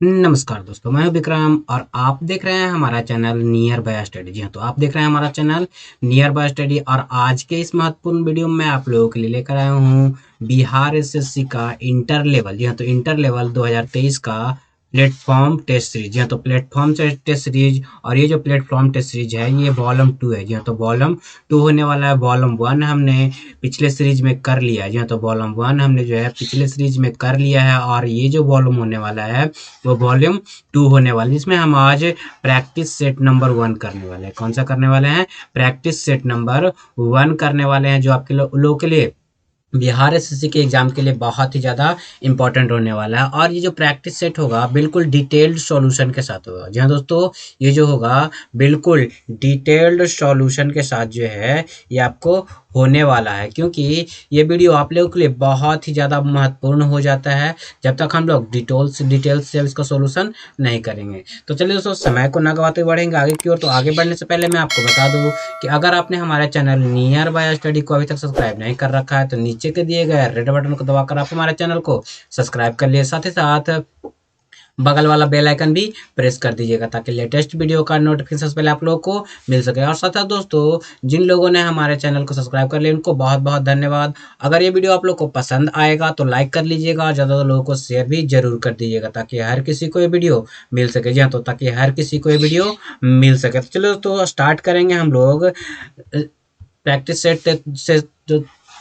नमस्कार दोस्तों, मैं हूं विक्रम और आप देख रहे हैं हमारा चैनल नियर बाय स्टडी। जी हाँ, तो आप देख रहे हैं हमारा चैनल नियर बाय स्टडी और आज के इस महत्वपूर्ण वीडियो में आप लोगों के लिए लेकर आया हूं बिहार एसएससी का इंटर लेवल। जी हाँ, तो इंटर लेवल 2023 का प्लेटफॉर्म टेस्ट सीरीज। जी हाँ, तो प्लेटफॉर्म टेस्ट सीरीज और ये जो प्लेटफॉर्म टेस्ट सीरीज है ये वॉल्यूम 2 है। जी हाँ, तो वॉल्यूम 2 होने वाला है। वॉल्यूम 1 हमने पिछले सीरीज में कर लिया है। जी हाँ, तो वॉल्यूम 1 हमने जो है पिछले सीरीज में कर लिया है और ये जो वॉल्यूम होने वाला है वो वॉल्यूम 2 होने वाला है, जिसमें हम आज प्रैक्टिस सेट नंबर 1 करने वाले हैं। कौन सा करने वाले हैं? प्रैक्टिस सेट नंबर 1 करने वाले हैं, जो आपके लोगों के लिए बिहार एसएससी के एग्जाम के लिए बहुत ही ज़्यादा इंपॉर्टेंट होने वाला है। और ये जो प्रैक्टिस सेट होगा बिल्कुल डिटेल्ड सॉल्यूशन के साथ होगा। जी हाँ दोस्तों, ये जो होगा बिल्कुल डिटेल्ड सॉल्यूशन के साथ जो है ये आपको होने वाला है, क्योंकि ये वीडियो आप लोगों के लिए बहुत ही ज़्यादा महत्वपूर्ण हो जाता है जब तक हम लोग डिटेल्स से इसका सॉल्यूशन नहीं करेंगे। तो चलिए दोस्तों, समय को ना गवाते बढ़ेंगे आगे की ओर। तो आगे बढ़ने से पहले मैं आपको बता दूं कि अगर आपने हमारे चैनल नियर बाय स्टडी को अभी तक सब्सक्राइब नहीं कर रखा है तो नीचे के दिए गए रेड बटन को दबाकर आप हमारे चैनल को सब्सक्राइब कर लिए, साथ ही साथ बगल वाला बेल आइकन भी प्रेस कर दीजिएगा ताकि लेटेस्ट वीडियो का नोटिफिकेशन पहले आप लोगों को मिल सके। और साथ साथ दोस्तों, जिन लोगों ने हमारे चैनल को सब्सक्राइब कर लिया उनको बहुत बहुत धन्यवाद। अगर ये वीडियो आप लोग को पसंद आएगा तो लाइक कर लीजिएगा और ज़्यादा लोगों को शेयर भी जरूर कर दीजिएगा ताकि हर किसी को ये वीडियो मिल सके। जी हाँ, तो ताकि हर किसी को ये वीडियो मिल सके। तो चलो दोस्तों, स्टार्ट करेंगे हम लोग प्रैक्टिस सेट से।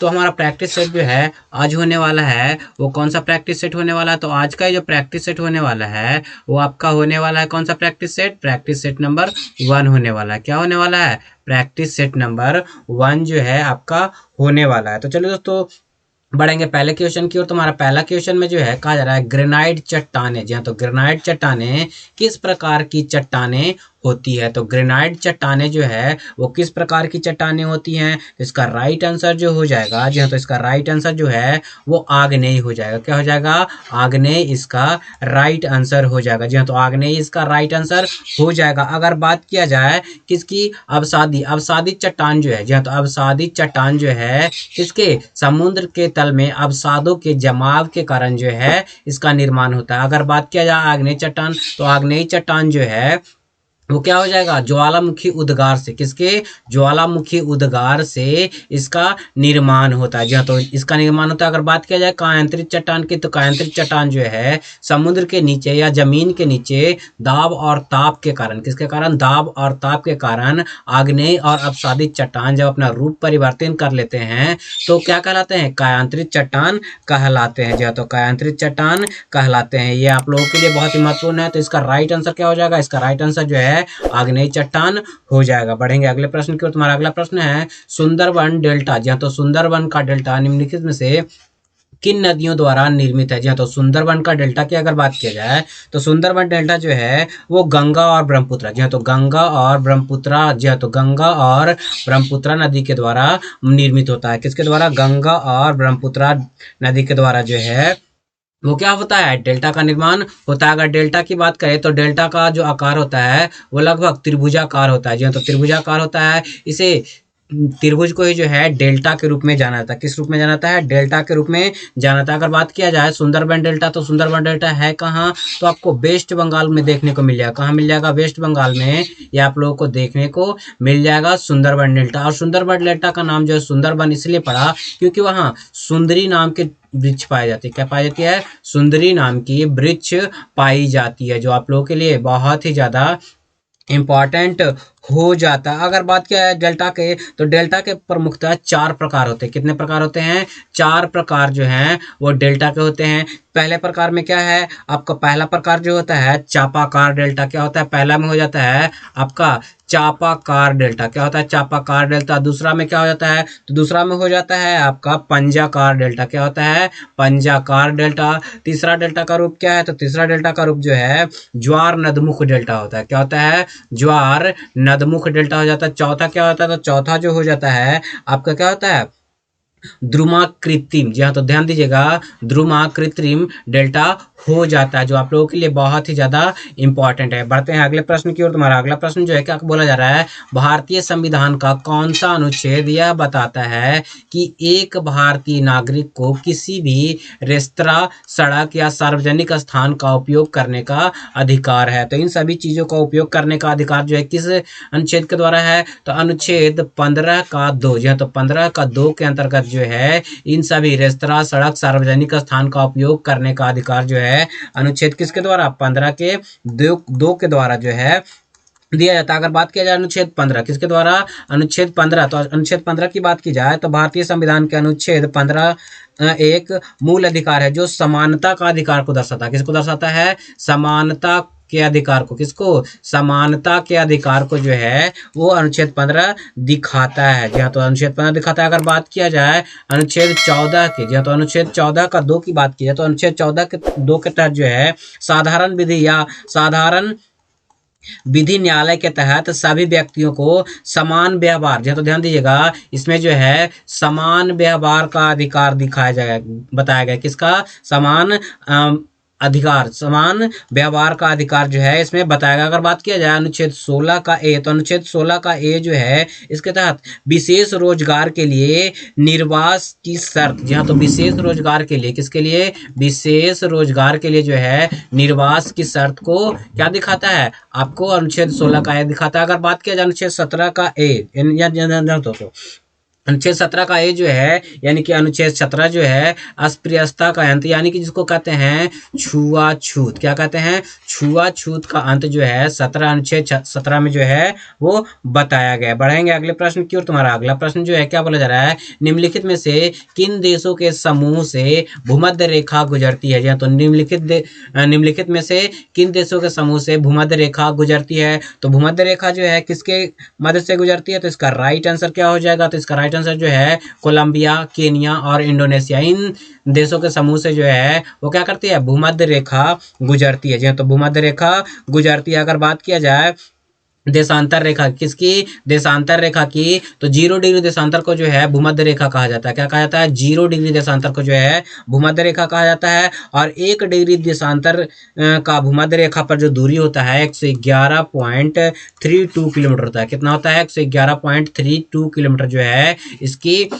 तो हमारा प्रैक्टिस सेट जो है आज होने वाला है वो कौन सा प्रैक्टिस सेट होने वाला है? तो आज का जो प्रैक्टिस सेट होने वाला है वो आपका होने वाला है कौन सा practice set? Practice set number 1 होने वाला है। क्या होने वाला है? प्रैक्टिस सेट नंबर 1 जो है आपका होने वाला है। तो चलिए दोस्तों, बढ़ेंगे पहले क्वेश्चन की ओर। तो हमारा पहला क्वेश्चन में जो है कहा जा रहा है ग्रेनाइट चट्टाने। जी हाँ, तो ग्रेनाइट चट्टाने किस प्रकार की चट्टाने होती है? तो ग्रेनाइट चट्टाने जो है वो किस प्रकार की चट्टाने होती हैं? तो इसका राइट आंसर जो हो जाएगा, जी हाँ, तो इसका राइट आंसर जो है वो आग्नेय हो जाएगा। क्या हो जाएगा? आग्नेय इसका राइट आंसर हो जाएगा। जी हाँ, तो आग्नेय इसका राइट आंसर हो जाएगा। अगर बात किया जाए किसकी? अवसादी। अवसादी चट्टान जो है, जी हाँ, तो अवसादी चट्टान जो है किसके? समुद्र के तल में अवसादों के जमाव के कारण जो है इसका निर्माण होता है। अगर बात किया जाए आग्नेय चट्टान, तो आग्नेय चट्टान जो है वो क्या हो जाएगा? ज्वालामुखी उद्गार से। किसके? ज्वालामुखी उद्गार से इसका निर्माण होता है। जी हाँ, तो इसका निर्माण होता है। अगर बात किया जाए कायांतरित चट्टान की, तो कायांतरित चट्टान जो है समुद्र के नीचे या जमीन के नीचे दाब और ताप के कारण, किसके कारण? दाब और ताप के कारण आग्नेय और अपसादित चट्टान जब अपना रूप परिवर्तन कर लेते हैं तो क्या कहलाते हैं? कायांतरित चट्टान कहलाते हैं। जी हाँ, तो कायांतरित चट्टान कहलाते हैं। ये आप लोगों के लिए बहुत ही महत्वपूर्ण है। तो इसका राइट आंसर क्या हो जाएगा? इसका राइट आंसर जो है आग्नेय चट्टान हो जाएगा। बढ़ेंगे अगले प्रश्न की ओर। तुम्हारा अगला प्रश्न है सुंदरबन डेल्टा। जी हाँ, तो सुंदरबन का डेल्टा निम्नलिखित में से किन नदियों द्वारा निर्मित है? जी हाँ, तो सुंदरबन का डेल्टा की अगर बात किया जाए तो सुंदरबन डेल्टा जो है वो गंगा और ब्रह्मपुत्र। जी हाँ, तो गंगा और ब्रह्मपुत्र। जी हाँ, तो गंगा और ब्रह्मपुत्र नदी के द्वारा निर्मित होता है। किसके द्वारा? गंगा और ब्रह्मपुत्र नदी के द्वारा जो है वो क्या होता है? डेल्टा का निर्माण होता है। अगर डेल्टा की बात करें तो डेल्टा का जो आकार होता है वो लगभग त्रिभुजाकार होता है। जी हाँ, तो त्रिभुजाकार होता है। इसे त्रिभुज को ही जो है डेल्टा के रूप में जाना जाता है। किस रूप में जाना जाता है? डेल्टा के रूप में जाना जाता है। अगर बात किया जाए सुंदरबन डेल्टा, तो सुंदरबन डेल्टा है कहाँ? तो आपको वेस्ट बंगाल में देखने को मिल जाएगा। कहाँ मिल जाएगा? वेस्ट बंगाल में ये आप लोगों को देखने को मिल जाएगा सुंदरबन डेल्टा। और सुंदरबन डेल्टा का नाम जो है सुंदरबन इसलिए पड़ा क्योंकि वहाँ सुंदरी नाम के वृक्ष पाई जाती है। क्या पाई जाती है? सुंदरी नाम की वृक्ष पाई जाती है, जो आप लोगों के लिए बहुत ही ज्यादा इम्पॉर्टेंट हो जाता है। अगर बात किया है डेल्टा के, तो डेल्टा के प्रमुखतः 4 प्रकार होते हैं। कितने प्रकार होते हैं? 4 प्रकार जो हैं वो डेल्टा के होते हैं। पहले प्रकार में क्या है आपका? पहला प्रकार जो होता है चापाकार डेल्टा। क्या होता है? पहला में हो जाता है आपका चापाकार डेल्टा। क्या होता है? चापाकार डेल्टा। दूसरा में क्या हो जाता है? तो दूसरा में हो जाता है आपका पंजाकार डेल्टा। क्या होता है? पंजाकार डेल्टा। तीसरा डेल्टा का रूप क्या है? तो तीसरा डेल्टा का रूप जो है ज्वार नदमुख डेल्टा होता है। क्या होता है? ज्वार नदमुख डेल्टा हो जाता है। चौथा क्या होता है? तो चौथा जो हो जाता है आपका क्या होता है? ध्रुमाकृतिम, जी हाँ, तो ध्यान दीजिएगा, ध्रुमाकृत्रिम डेल्टा हो जाता है, जो आप लोगों के लिए बहुत ही ज्यादा इंपॉर्टेंट है। बढ़ते हैं अगले प्रश्न की ओर। तुम्हारा अगला प्रश्न जो है क्या बोला जा रहा है, भारतीय संविधान का कौन सा अनुच्छेद यह बताता है कि एक भारतीय नागरिक को किसी भी रेस्तरां, सड़क या सार्वजनिक स्थान का उपयोग करने का अधिकार है। तो इन सभी चीजों का उपयोग करने का अधिकार जो है किस अनुच्छेद के द्वारा है, तो अनुच्छेद 15 का 2, जी हाँ, तो 15 का 2 के अंतर्गत जो है इन सभी रेस्तरां, सड़क, सार्वजनिक स्थान का उपयोग करने का अधिकार जो है अनुच्छेद किसके द्वारा, 15 के 2 के द्वारा जो है दिया जाता है। अगर बात किया जाए अनुच्छेद 15 किसके द्वारा, अनुच्छेद 15, तो अनुच्छेद 15 की बात की जाए तो भारतीय संविधान के अनुच्छेद 15 एक मूल अधिकार है जो समानता का अधिकार को दर्शाता है। किसको दर्शाता है, समानता के अधिकार को, किसको, समानता के अधिकार को जो है वो अनुच्छेद 15 दिखाता है। जी हाँ, तो अनुच्छेद 15 दिखाता है। अगर बात किया जाए अनुच्छेद 14 की, जी हाँ, तो अनुच्छेद 14 का 2 की बात की जाए तो अनुच्छेद 14 के 2 के तहत जो है साधारण विधि या साधारण विधि न्यायालय के तहत सभी व्यक्तियों को समान व्यवहार, जी तो ध्यान दीजिएगा, इसमें जो है समान व्यवहार का अधिकार दिखाया जाएगा, बताया गया किसका, समान अधिकार, समान व्यवहार का अधिकार जो है इसमें बताया गया। अगर बात किया जाए अनुच्छेद 16 का ए, तो अनुच्छेद 16 का ए जो है इसके तहत विशेष रोजगार के लिए निर्वास की शर्त, जी हाँ, तो विशेष रोजगार के लिए, किसके लिए, विशेष रोजगार के लिए जो है निर्वास की शर्त को क्या दिखाता है, आपको अनुच्छेद 16 का ए दिखाता है। अगर बात किया जाए अनुच्छेद 17 का ए, अनुच्छेद 17 का ए जो है, यानी कि अनुच्छेद 17 जो है अस्पृश्यता का अंत, यानी कि जिसको कहते हैं छुआछूत, क्या कहते हैं, छुआछूत का अंत जो है 17 अनुच्छेद 17 में जो है वो बताया गया। बढ़ेंगे अगले प्रश्न की ओर। तुम्हारा अगला प्रश्न जो है क्या बोला जा रहा है, निम्नलिखित में से किन देशों के समूह से भूमध्य रेखा गुजरती है। तो निम्नलिखित में से किन देशों के समूह से भूमध्य रेखा गुजरती है, तो भूमध्य रेखा जो है किसके मदद से गुजरती है, तो इसका राइट आंसर क्या हो जाएगा, तो इसका राइट आंसर जो है कोलंबिया, केनिया और इंडोनेशिया, इन देशों के समूह से जो है वो क्या करती है, भूमध्य रेखा गुजरती है। जी तो भूमध्य रेखा गुजरती है। अगर बात किया जाए देशांतर रेखा किसकी, देशांतर रेखा की, तो 0 डिग्री देशांतर को जो है भूमध्य रेखा कहा जाता है। क्या कहा जाता है, 0 डिग्री देशांतर को जो है भूमध्य रेखा कहा जाता है। और 1 डिग्री देशांतर का भूमध्य रेखा पर जो दूरी होता है 111.32 किलोमीटर होता है। कितना होता है, 111.32 किलोमीटर जो है इसकी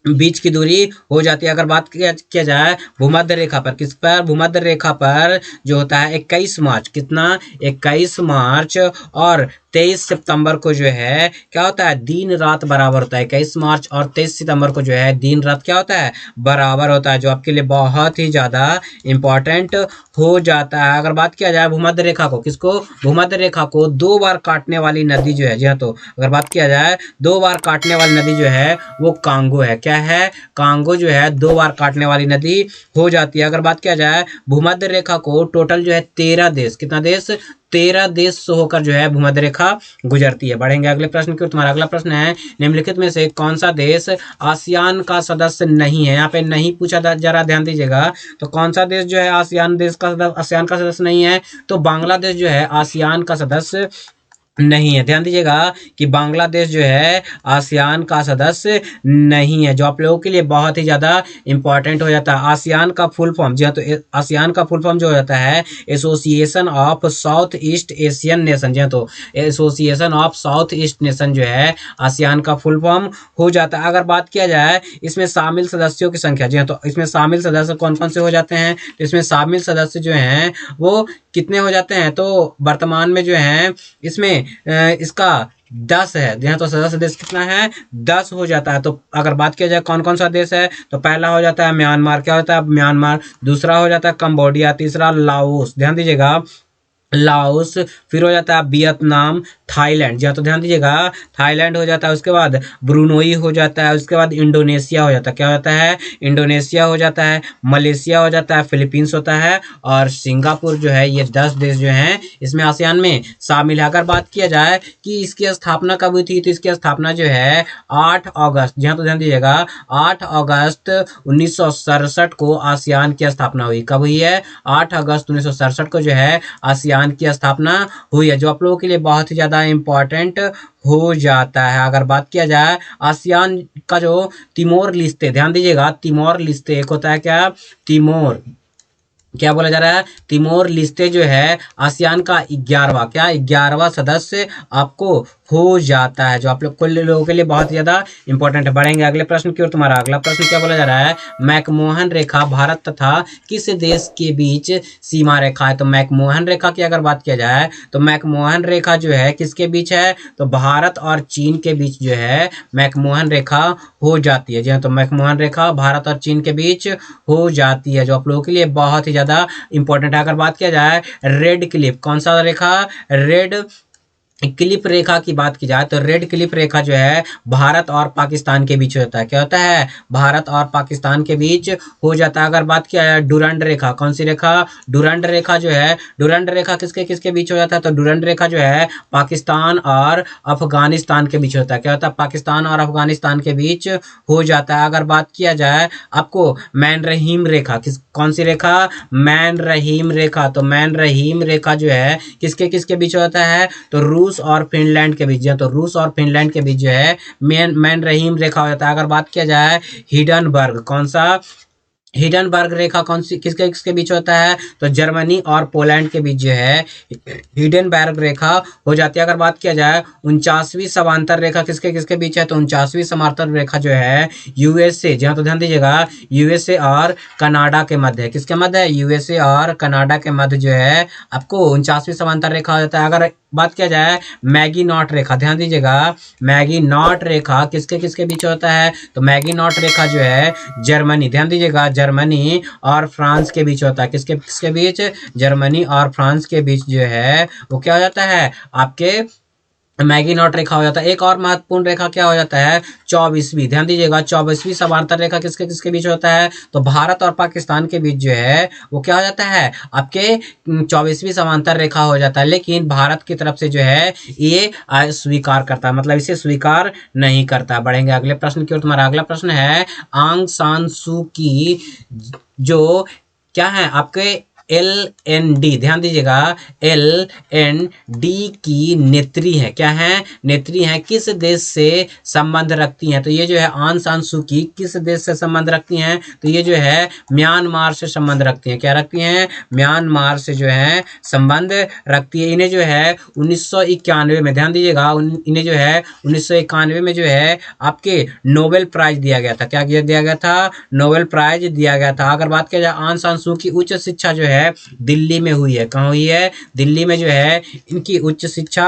बीच की दूरी हो जाती है। अगर बात किया जाए भूमध्य रेखा पर, किस पर, भूमध्य रेखा पर जो होता है 21 मार्च, कितना, 21 मार्च और 23 सितंबर को जो है क्या होता है, दिन रात बराबर होता है। 21 मार्च और 23 सितंबर को जो है दिन रात क्या होता है, बराबर होता है, जो आपके लिए बहुत ही ज़्यादा इंपॉर्टेंट हो जाता है। अगर बात किया जाए भूमध्य रेखा को, किसको, भूमध्य रेखा को 2 बार काटने वाली नदी जो है, जी हाँ, तो अगर बात किया जाए 2 बार काटने वाली नदी जो है वो कांगो है। क्या है, कांगो जो है 2 बार काटने वाली नदी हो जाती है। अगर बात किया जाए भूमध्य रेखा को टोटल जो है 13 देश, कितना देश, 13 देश से होकर जो है भूमध्य रेखा गुजरती है। बढ़ेंगे अगले प्रश्न की ओर। तुम्हारा अगला प्रश्न है, निम्नलिखित में से कौन सा देश आसियान का सदस्य नहीं है। यहाँ पे नहीं पूछा, जरा ध्यान दीजिएगा, तो कौन सा देश जो है आसियान का सदस्य नहीं है, तो बांग्लादेश जो है आसियान का सदस्य नहीं है। ध्यान दीजिएगा कि बांग्लादेश जो है आसियान का सदस्य नहीं है, जो आप लोगों के लिए बहुत ही ज़्यादा इंपॉर्टेंट हो जाता है। आसियान का फुल फॉर्म, जी हाँ, तो आसियान का फुल फॉर्म जो हो जाता है Association of South East Asian Nation, जी हाँ, तो Association of South East Nation जो है आसियान का फुल फॉर्म हो जाता है। अगर बात किया जाए इसमें शामिल सदस्यों की संख्या, जी हाँ, तो इसमें शामिल सदस्य कौन कौन से हो जाते हैं, तो इसमें शामिल सदस्य जो हैं वो कितने हो जाते हैं, तो वर्तमान में जो है इसमें इसका 10 है। यहाँ तो सदस्य देश कितना है, 10 हो जाता है। तो अगर बात किया जाए कौन कौन सा देश है, तो पहला हो जाता है म्यांमार, क्या होता है, म्यांमार, दूसरा हो जाता है कंबोडिया, तीसरा लाओस, ध्यान दीजिएगा, लाओस, फिर हो जाता है वियतनाम, थाईलैंड, जी हाँ, तो ध्यान दीजिएगा थाईलैंड हो जाता है, उसके बाद ब्रुनोई हो जाता है, उसके बाद इंडोनेशिया हो जाता है, क्या हो जाता है, इंडोनेशिया हो जाता है, मलेशिया हो जाता है, फिलीपींस होता है और सिंगापुर जो है। ये 10 देश जो हैं इसमें आसियान में शामिल है। अगर बात किया जाए कि इसकी स्थापना कब हुई थी, तो इसकी स्थापना जो है 8 अगस्त, जी हाँ, तो ध्यान दीजिएगा 8 अगस्त 1967 को आसियान की स्थापना हुई। कब हुई है, 8 अगस्त 1967 को जो है आसियान पाकिस्तान की स्थापना हुई है, जो आप लोगों के लिए बहुत ही ज़्यादा इम्पोर्टेंट हो जाता है। अगर बात किया जाए आसियान का जो तिमोर लिस्ते, ध्यान दीजिएगा, तिमोर लिस्ते एक होता है क्या, तिमोर, क्या बोला जा रहा है, तिमोर लिस्ते जो है आसियान का 11वां, क्या 11वां सदस्य आपको हो जाता है, जो आप लोग कुल लोगों के लिए बहुत ज्यादा इंपॉर्टेंट है। बढ़ेंगे अगले प्रश्न की ओर। तुम्हारा अगला प्रश्न क्या बोला जा रहा है, मैकमोहन रेखा भारत तथा किस देश के बीच सीमा रेखा है। तो मैकमोहन रेखा की अगर बात किया जाए तो मैकमोहन रेखा जो है किसके बीच है, तो भारत और चीन के बीच जो है मैकमोहन रेखा हो जाती है। जी हाँ, तो मैकमोहन रेखा भारत और चीन के बीच हो जाती है, जो आप लोगों के लिए बहुत ही ज्यादा इंपॉर्टेंट है। अगर बात किया जाए रेड क्लिफ, कौन सा रेखा, रेड क्लिप रेखा की बात की जाए तो रेड क्लिप रेखा जो है भारत और पाकिस्तान के बीच होता है, क्या होता है, भारत और पाकिस्तान के बीच हो जाता है। अगर बात किया जाए डुरंड रेखा, कौन सी रेखा, डुरंड रेखा जो है, डुरंड रेखा किसके किसके बीच हो जाता है, तो डुरंड रेखा जो है पाकिस्तान और अफगानिस्तान के बीच होता है, क्या होता है, पाकिस्तान और अफगानिस्तान के बीच हो जाता है। अगर बात किया जाए आपको मैन रहीम रेखा, किस कौन सी रेखा, मैन रहीम रेखा, तो मैन रहीम रेखा जो है किसके किसके बीच होता है, तो रूस और फिनलैंड के बीच, तो रूस और फिनलैंड के बीच जो है मैन रहीम रेखा हो जाता है। अगर बात किया जाए हिडनबर्ग, कौन सा, हिडनबर्ग रेखा कौन सी किसके किसके बीच होता है, तो जर्मनी और पोलैंड के बीच जो है हिडनबर्ग रेखा हो जाती है। अगर बात किया जाए 49वीं समांतर रेखा किसके किसके बीच है, तो 49वीं समांतर रेखा जो है यूएसए, जहाँ तो ध्यान दीजिएगा, यूएसए और कनाडा के मध्य है, किसके मध्य है, यूएसए और कनाडा के मध्य जो है आपको 49वीं समांतर रेखा हो जाता है। अगर बात किया जाए मैगी नॉट रेखा, ध्यान दीजिएगा, मैगी नॉट रेखा किसके किसके बीच होता है, तो मैगी नॉट रेखा जो है जर्मनी, ध्यान दीजिएगा, जर्मनी और फ्रांस के बीच होता है, किसके किसके बीच, जर्मनी और फ्रांस के बीच जो है वो क्या हो जाता है, आपके मैगी नॉट रेखा हो जाता है। एक और महत्वपूर्ण रेखा क्या हो जाता है, 24वीं, ध्यान दीजिएगा, 24वीं समांतर रेखा किसके किसके बीच होता है, तो भारत और पाकिस्तान के बीच जो है वो क्या हो जाता है, आपके 24वीं समांतर रेखा हो जाता है। लेकिन भारत की तरफ से जो है ये अस्वीकार करता है, मतलब इसे स्वीकार नहीं करता। बढ़ेंगे अगले प्रश्न की ओर। तुम्हारा अगला प्रश्न है आंग सान सू की जो क्या है आपके LND, ध्यान दीजिएगा, LND की नेत्री है, क्या है, नेत्री है, किस देश से संबंध रखती हैं, तो ये जो है आंग सान सू की किस देश से संबंध रखती हैं, तो ये जो है म्यांमार से संबंध रखती हैं, क्या रखती हैं, म्यांमार से जो है संबंध रखती है। इन्हें जो है 1991 में, ध्यान दीजिएगा, इन्हें जो है 1991 में जो है आपके नोबेल प्राइज दिया गया था, क्या दिया गया था, नोबेल प्राइज दिया गया था। अगर बात किया जाए आंग सान सू की उच्च शिक्षा जो है दिल्ली में हुई है, कहाँ हुई है, दिल्ली में जो है इनकी उच्च शिक्षा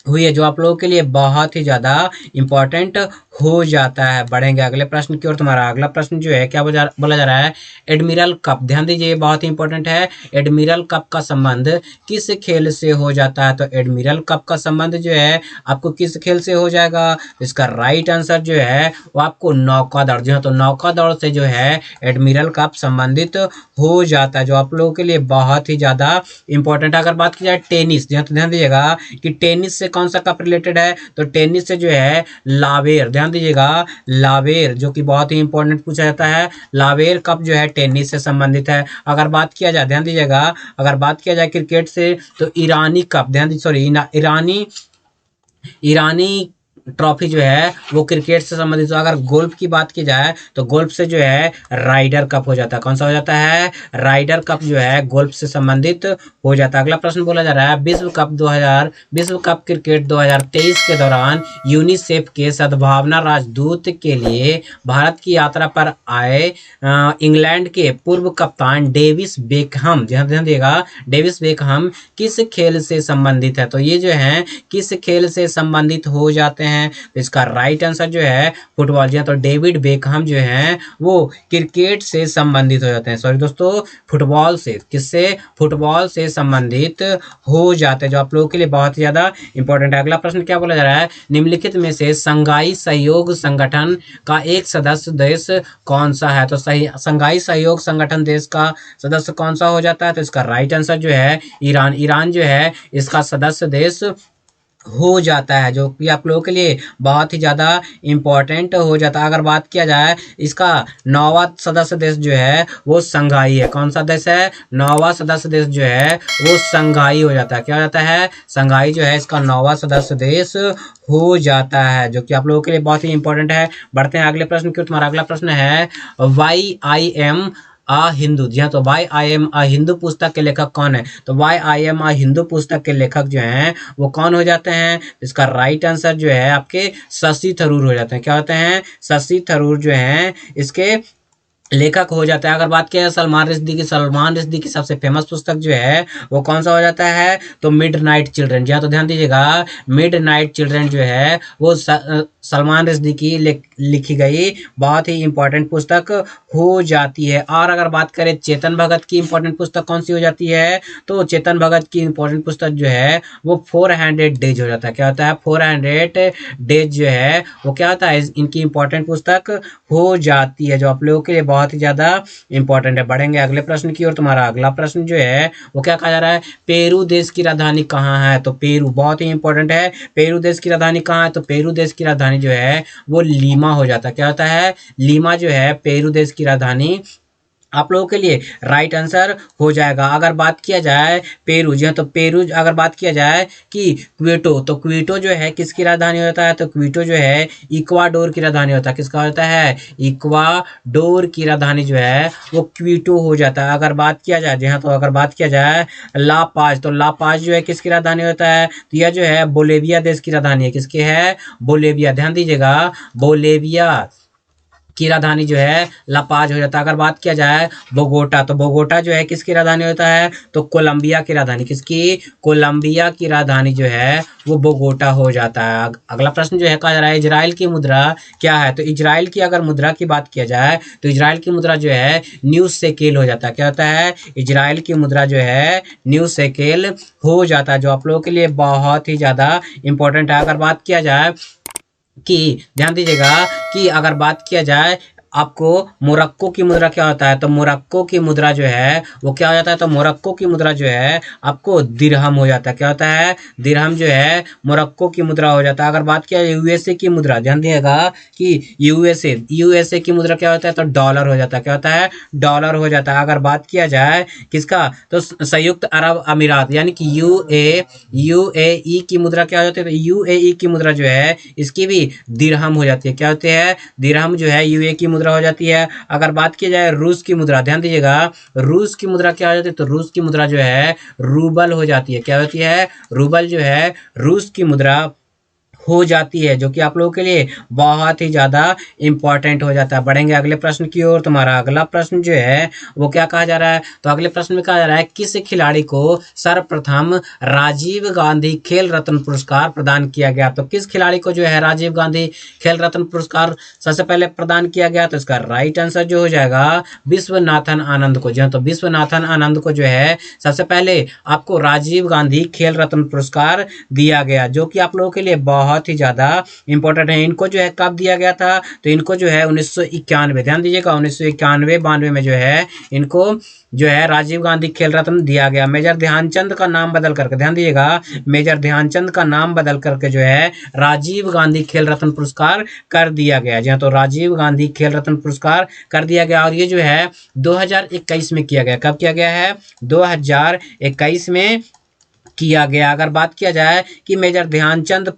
हुई है, जो आप लोगों के लिए बहुत ही ज्यादा इंपॉर्टेंट हो जाता है। बढ़ेंगे अगले प्रश्न की ओर। तुम्हारा अगला प्रश्न जो है क्या बोला जा रहा है, एडमिरल कप, ध्यान दीजिए बहुत ही इंपॉर्टेंट है, एडमिरल कप का संबंध किस खेल से हो जाता है, तो एडमिरल कप का संबंध जो है आपको किस खेल से हो जाएगा, इसका राइट आंसर जो है वो आपको नौकादौड़, जो है तो नौकादौड़ से जो है एडमिरल कप संबंधित हो जाता है, जो आप लोगों के लिए बहुत ही ज्यादा इंपॉर्टेंट है। अगर बात की जाए टेनिस, ध्यान दीजिएगा कि टेनिस से कौन सा कप रिलेटेड है, तो टेनिस से जो है लावेर, ध्यान दीजिएगा, लावेर जो कि बहुत ही इंपॉर्टेंट पूछा जाता है, लावेर कप जो है टेनिस से संबंधित है। अगर बात किया जाए, ध्यान दीजिएगा, अगर बात किया जाए क्रिकेट से तो ईरानी कप, ध्यान दीजिए, सॉरी, ईरानी ट्रॉफी जो है वो क्रिकेट से संबंधित। अगर गोल्फ की बात की जाए तो गोल्फ से जो है राइडर कप हो जाता है, कौन सा हो जाता है, राइडर कप जो है गोल्फ से संबंधित हो जाता है। अगला प्रश्न बोला जा रहा है विश्व कप क्रिकेट 2023 के दौरान यूनिसेफ के सद्भावना राजदूत के लिए भारत की यात्रा पर आए इंग्लैंड के पूर्व कप्तान डेविस बेकहम, ध्यान दिएगा, डेविस बेकहम किस खेल से संबंधित है, तो ये जो है किस खेल से संबंधित हो जाते हैं, तो इसका राइट आंसर जो है फुटबॉल, जी तो डेविड बेकहम जो है वो क्रिकेट से संबंधित हो जाते हैं, सॉरी दोस्तों, फुटबॉल से, किससे, फुटबॉल से संबंधित हो जाते हैं, जो आप लोगों के लिए बहुत ही ज्यादा इंपॉर्टेंट है। अगला प्रश्न क्या बोला जा रहा है, निम्नलिखित में से संघाई सहयोग संगठन का एक सदस्य देश कौन सा है, तो सही संघाई सहयोग संगठन देश का सदस्य कौन सा हो जाता है, तो इसका राइट आंसर जो है ईरान जो है इसका सदस्य देश हो जाता है, जो कि आप लोगों के लिए बहुत ही ज़्यादा इम्पोर्टेंट हो जाता है। अगर बात किया जाए इसका 9वां सदस्य देश जो है वो संघाई है। कौन सा देश है? 9वां सदस्य देश जो है वो संघाई हो जाता है। क्या हो जाता है? संघाई जो है इसका 9वां सदस्य देश हो जाता है, जो कि आप लोगों के लिए बहुत ही इंपॉर्टेंट है। बढ़ते हैं अगले प्रश्न की। तुम्हारा अगला प्रश्न है वाई आई एम आ हिंदू। जी हाँ, तो वाई आई एम आ हिंदू पुस्तक के लेखक कौन है? तो वाई आई एम आ हिंदू पुस्तक के लेखक जो हैं वो कौन हो जाते हैं? इसका राइट आंसर जो है आपके शशि थरूर हो जाते हैं। क्या होते हैं? शशि थरूर जो हैं इसके लेखक हो जाता है। अगर बात किया जाए सलमान रिश्दी की सबसे फेमस पुस्तक जो है वो कौन सा हो जाता है? तो मिड नाइट चिल्ड्रन। जी हाँ, तो ध्यान दीजिएगा, मिड नाइट चिल्ड्रन जो है वो सलमान रिश्दी की लिखी गई बहुत ही इंपॉर्टेंट पुस्तक हो जाती है। और अगर बात करें चेतन भगत की इंपॉर्टेंट पुस्तक कौन सी हो जाती है? तो चेतन भगत की इंपॉर्टेंट पुस्तक जो है वो 400 डेज हो जाता है। क्या होता है? 400 डेज जो है वो क्या होता है? इनकी इंपॉर्टेंट पुस्तक हो जाती है, जो आप लोगों के लिए बहुत ही ज़्यादा इंपॉर्टेंट है। बढ़ेंगे अगले प्रश्न की ओर। तुम्हारा अगला प्रश्न जो है वो क्या कहा जा रहा है? पेरू देश की राजधानी कहाँ है? तो पेरू बहुत ही इंपॉर्टेंट है। पेरू देश की राजधानी कहाँ है? तो पेरू देश की राजधानी जो है वो लीमा हो जाता है। क्या होता है? लीमा जो है पेरू देश की राजधानी आप लोगों के लिए राइट आंसर हो जाएगा। अगर बात किया जाए पेरू, जी हाँ, तो पेरू अगर बात किया जाए कि क्वेटो, तो क्वेटो जो है किसकी राजधानी होता है? तो क्वेटो जो है इक्वाडोर की राजधानी होता है। किसका होता है? इक्वाडोर की राजधानी जो है वो क्वेटो हो जाता है। अगर बात किया जाए, जी हाँ, तो अगर बात किया जाए ला पाज, तो ला पाज जो है किसकी राजधानी होता है? तो यह जो है बोलेविया देश की राजधानी है। किसकी है? बोलेविया। ध्यान दीजिएगा, बोलेविया की राजधानी जो है लापाज हो जाता है। अगर बात किया जाए बोगोटा, तो बोगोटा जो है किसकी राजधानी होता है? तो कोलंबिया की राजधानी। किसकी? कोलंबिया की राजधानी जो है वो बोगोटा हो जाता है। अगला प्रश्न जो है कहा जा रहा है इजराइल की मुद्रा क्या है? तो इजराइल की अगर मुद्रा की बात किया जाए तो इजराइल की मुद्रा जो है न्यू शेकेल हो जाता है। क्या होता है? इजराइल की मुद्रा जो है न्यू शेकेल हो जाता है, जो आप लोगों के लिए बहुत ही ज़्यादा इंपॉर्टेंट है। अगर बात किया जाए कि ध्यान दीजिएगा कि अगर बात किया जाए आपको मोरक्को की मुद्रा क्या होता है? तो मोरक्को की मुद्रा जो है वो क्या हो जाता है? तो मोरक्को की मुद्रा जो है आपको दिरहम हो जाता है। क्या होता है? दिरहम जो है मोरक्को की मुद्रा हो जाता है। अगर बात किया यूएसए की मुद्रा, ध्यान दिएगा कि यूएसए की मुद्रा क्या होता है? तो डॉलर हो जाता है। क्या होता है? डॉलर हो जाता है। अगर बात किया जाए किसका? तो संयुक्त अरब अमीरात यानी कि यूएई की मुद्रा क्या हो जाती है? तो यूएई की मुद्रा जो है इसकी भी दिरहम हो जाती है। क्या होती है? दिरहम जो है यूएई की मुद्रा हो जाती है। अगर बात की जाए रूस की मुद्रा, ध्यान दीजिएगा, रूस की मुद्रा क्या हो जाती है? तो रूस की मुद्रा जो है रूबल हो जाती है। क्या होती है? रूबल जो है रूस की मुद्रा हो जाती है, जो कि आप लोगों के लिए बहुत ही ज़्यादा इंपॉर्टेंट हो जाता है। बढ़ेंगे अगले प्रश्न की ओर। तुम्हारा अगला प्रश्न जो है वो क्या कहा जा रहा है? तो अगले प्रश्न में कहा जा रहा है किस खिलाड़ी को सर्वप्रथम राजीव गांधी खेल रत्न पुरस्कार प्रदान किया गया? तो किस खिलाड़ी को जो है राजीव गांधी खेल रत्न पुरस्कार सबसे पहले प्रदान किया गया? तो इसका राइट आंसर जो हो जाएगा विश्वनाथन आनंद को। जी हाँ, तो विश्वनाथन आनंद को जो है सबसे पहले आपको राजीव गांधी खेल रत्न पुरस्कार दिया गया, जो कि आप लोगों के लिए बहुत ही ज़्यादा इंपॉर्टेंट है। इनको जो है कब दिया गया था? तो इनको जो है 1991, ध्यान दीजिएगा, 1991-92 में जो है इनको जो है राजीव गांधी खेल रत्न दिया गया। मेजर ध्यानचंद का नाम बदल करके, ध्यान दीजिएगा, मेजर ध्यानचंद का नाम बदल करके जो है राजीव गांधी खेल रत्न पुरस्कार कर दिया गया। जी हाँ, तो राजीव गांधी खेल रत्न पुरस्कार कर दिया गया। और ये जो है 2021 में किया गया। कब किया गया है? 2021 में किया गया। अगर बात किया जाए कि मेजर ध्यानचंद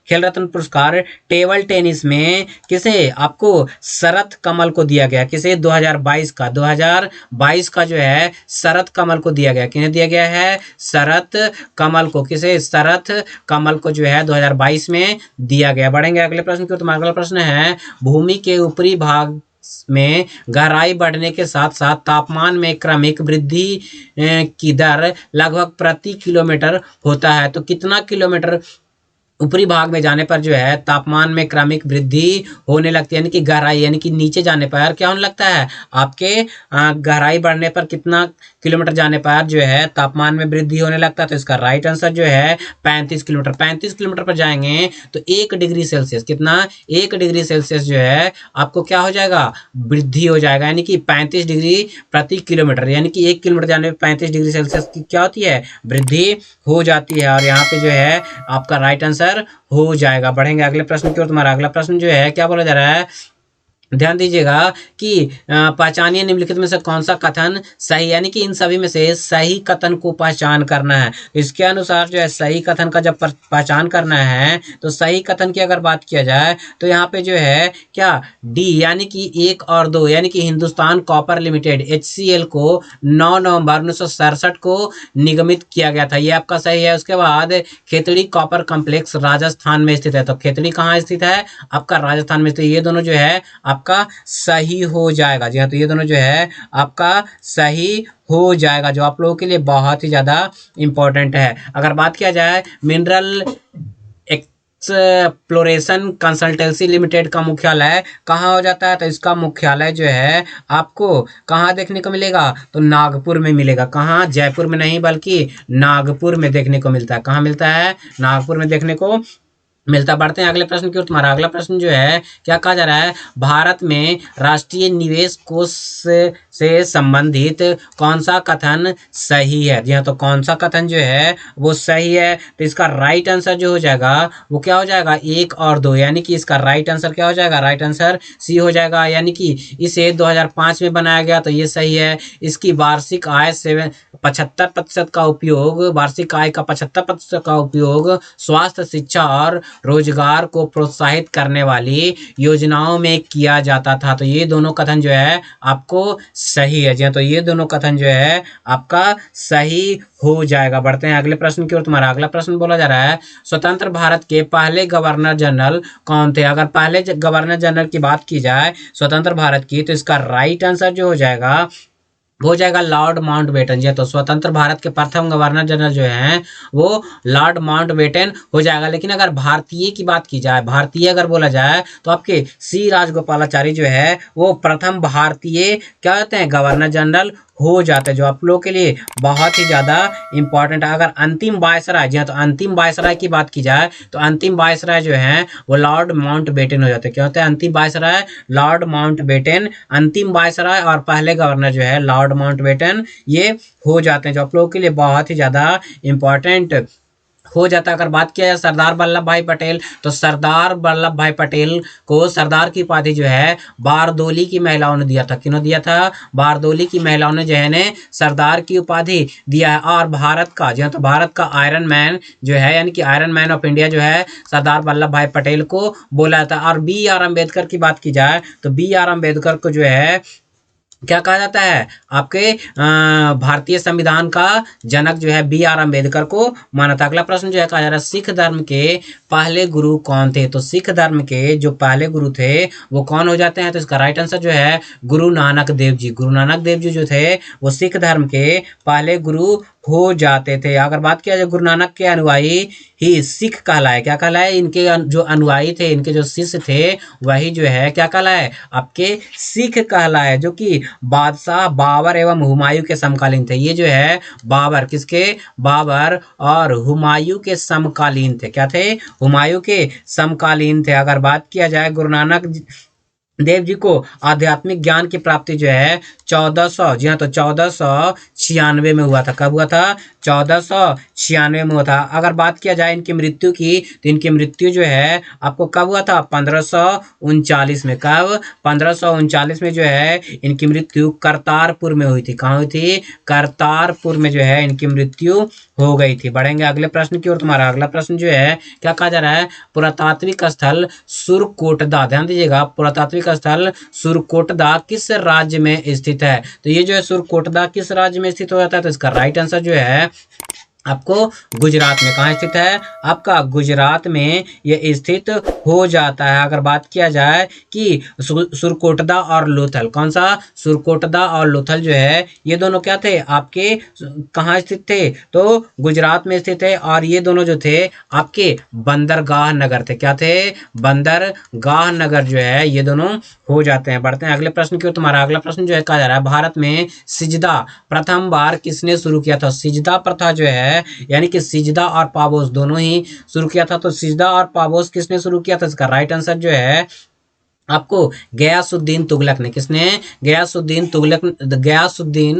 खेल रत्न पुरस्कार टेबल टेनिस में किसे आपको शरत कमल को दिया गया? किसे? 2022 का जो है शरत कमल को दिया गया। किन्हें दिया गया है? शरत कमल को। किसे? शरत कमल को जो है 2022 में दिया गया। बढ़ेंगे अगले प्रश्न की ओर। तुम्हारा अगला प्रश्न है भूमि के ऊपरी भाग में गहराई बढ़ने के साथ साथ तापमान में क्रमिक वृद्धि की दर लगभग प्रति किलोमीटर होता है। तो कितना किलोमीटर ऊपरी भाग में जाने पर जो है तापमान में क्रमिक वृद्धि होने लगती है? यानी कि गहराई, यानी कि नीचे जाने पर क्या होने लगता है? आपके गहराई बढ़ने पर कितना किलोमीटर जाने पर जो है तापमान में वृद्धि होने लगता है। तो इसका राइट आंसर जो है 35 किलोमीटर। 35 किलोमीटर पर जाएंगे तो 1 डिग्री सेल्सियस, कितना, 1 डिग्री सेल्सियस जो है आपको क्या हो जाएगा, वृद्धि हो जाएगा, यानी कि 35 डिग्री प्रति किलोमीटर, यानी कि 1 किलोमीटर जाने पर 35 डिग्री सेल्सियस की क्या होती है, वृद्धि हो जाती है। और यहाँ पे जो है आपका राइट आंसर हो जाएगा। बढ़ेंगे अगले प्रश्न की ओर। तुम्हारा अगला प्रश्न जो है क्या बोला जा रहा है, ध्यान दीजिएगा कि पहचानिए निम्नलिखित में से कौन सा कथन सही, यानी कि इन सभी में से सही कथन को पहचान करना है। इसके अनुसार जो है सही कथन का जब पहचान करना है तो सही कथन की अगर बात किया जाए तो यहाँ पे जो है क्या, डी यानी कि 1 और 2, यानी कि हिंदुस्तान कॉपर लिमिटेड HCL को 9 नवंबर 1967 को निगमित किया गया था, ये आपका सही है। उसके बाद खेतड़ी कॉपर कॉम्प्लेक्स राजस्थान में स्थित है, तो खेतड़ी कहाँ स्थित है, आपका राजस्थान में स्थित। ये दोनों जो है आपका सही हो जाएगा। जी हाँ, तो ये दोनों जो है आपका सही हो जाएगा, जो आप लोगों के लिए बहुत ही ज़्यादा इंपॉर्टेंट है। अगर बात किया जाए मिनरल एक्सप्लोरेशन कंसल्टेंसी लिमिटेड का मुख्यालय कहाँ हो जाता है, तो इसका मुख्यालय जो है आपको कहाँ देखने को मिलेगा, तो नागपुर में मिलेगा। कहाँ, जयपुर में नहीं बल्कि नागपुर में देखने को मिलता है। कहाँ मिलता है, नागपुर में देखने को मिलता। बढ़ते हैं अगले प्रश्न की ओर। तुम्हारा अगला प्रश्न जो है क्या कहा जा रहा है, भारत में राष्ट्रीय निवेश कोष से संबंधित कौन सा कथन सही है। जी हाँ, तो कौन सा कथन जो है वो सही है, तो इसका राइट आंसर जो हो जाएगा वो क्या हो जाएगा, 1 और 2, यानी कि इसका राइट आंसर क्या हो जाएगा, राइट आंसर सी हो जाएगा। यानी कि इसे 2005 में बनाया गया तो ये सही है। इसकी वार्षिक आय 75% का उपयोग, वार्षिक आय का 75% का उपयोग स्वास्थ्य, शिक्षा और रोजगार को प्रोत्साहित करने वाली योजनाओं में किया जाता था। तो ये दोनों कथन जो है आपको सही है। जी हाँ, तो ये दोनों कथन जो है आपका सही हो जाएगा। बढ़ते हैं अगले प्रश्न की ओर। तुम्हारा अगला प्रश्न बोला जा रहा है, स्वतंत्र भारत के पहले गवर्नर जनरल कौन थे। अगर पहले गवर्नर जनरल की बात की जाए स्वतंत्र भारत की, तो इसका राइट आंसर जो हो जाएगा हो जाएगा लॉर्ड माउंटबेटन। जी तो स्वतंत्र भारत के प्रथम गवर्नर जनरल जो हैं वो लॉर्ड माउंटबेटन हो जाएगा। लेकिन अगर भारतीय की बात की जाए, भारतीय अगर बोला जाए तो आपके सी राजगोपालाचारी जो है वो प्रथम भारतीय क्या होते हैं, गवर्नर जनरल हो जाते हैं, जो आप लोगों के लिए बहुत ही ज़्यादा इंपॉर्टेंट है। अगर अंतिम वायसराय, जी हाँ, तो अंतिम वायसराय की बात की जाए तो अंतिम वायसराय जो है वो लॉर्ड माउंटबेटन हो जाते हैं। क्या होता है, अंतिम वायसराय लॉर्ड माउंटबेटन, अंतिम वायसराय और पहले गवर्नर जो है लॉर्ड माउंटबेटन, ये हो जाते हैं, जो आप लोगों के लिए बहुत ही ज़्यादा इंपॉर्टेंट हो जाता है। अगर बात किया जाए सरदार वल्लभ भाई पटेल, तो सरदार वल्लभ भाई पटेल को सरदार की उपाधि जो है बारदोली की महिलाओं ने दिया था। किन्होंने दिया था, बारदोली की महिलाओं ने जो है ने सरदार की उपाधि दिया है। और भारत का जो है, तो भारत का आयरन मैन जो है, यानी कि आयरन मैन ऑफ इंडिया जो है सरदार वल्लभ भाई पटेल को बोला था। और BR अम्बेडकर की बात की जाए तो BR अम्बेडकर को जो है क्या कहा जाता है, आपके भारतीय संविधान का जनक जो है BR अम्बेडकर को माना था। अगला प्रश्न जो है कहा जा रहा है, सिख धर्म के पहले गुरु कौन थे। तो सिख धर्म के जो पहले गुरु थे वो कौन हो जाते हैं, तो इसका राइट आंसर जो है गुरु नानक देव जी। गुरु नानक देव जी जो थे वो सिख धर्म के पहले गुरु हो जाते थे। अगर बात किया जाए गुरु नानक के अनुयायी ही सिख कहलाए, क्या कहलाए, इनके जो अनुयायी थे, इनके जो शिष्य थे वही जो है क्या कहलाए, आपके सिख कहलाए, जो कि बादशाह बाबर एवं हुमायूं के समकालीन थे। ये जो है बाबर, किसके, बाबर और हुमायूं के समकालीन थे। क्या थे, हुमायूं के समकालीन थे। अगर बात किया जाए गुरु नानक देव जी को आध्यात्मिक ज्ञान की प्राप्ति जो है 1400, जी हाँ, तो 1496 में हुआ था। कब हुआ था, 1496 में हुआ था। अगर बात किया जाए इनकी मृत्यु की, तो इनकी मृत्यु जो है आपको कब हुआ था, 1539 में। कब, 1539 में जो है इनकी मृत्यु करतारपुर में हुई थी। कहाँ हुई थी, करतारपुर में जो है इनकी मृत्यु हो गई थी। बढ़ेंगे अगले प्रश्न की ओर। तुम्हारा अगला प्रश्न जो है क्या कहा जा रहा है, पुरातात्विक स्थल सुरकोटदा, ध्यान दीजिएगा, पुरातात्विक स्थल सुरकोटदा किस राज्य में स्थित है। तो ये जो है सुरकोटदा किस राज्य में स्थित हो जाता है, तो इसका राइट आंसर जो है आपको गुजरात में कहाँ स्थित है, आपका गुजरात में ये स्थित हो जाता है। अगर बात किया जाए कि सुरकोटदा और लोथल, कौन सा, सुरकोटदा और लोथल जो है ये दोनों क्या थे, आपके कहाँ स्थित थे, तो गुजरात में स्थित है। और ये दोनों जो थे आपके बंदरगाह नगर थे, क्या थे, बंदरगाह नगर जो है ये दोनों हो जाते हैं। बढ़ते हैं अगले प्रश्न की ओर। तुम्हारा अगला प्रश्न जो है कहा जा रहा है, भारत में सिजदा प्रथम बार किसने शुरू किया था। सिजदा प्रथा जो है, यानी कि सिजदा और पाबोस दोनों ही शुरू किया था। तो सिजदा और पाबोस किसने शुरू किया था, इसका राइट आंसर जो है आपको गयासुद्दीन तुगलक ने, किसने, गयासुद्दीन तुगलक, गयासुद्दीन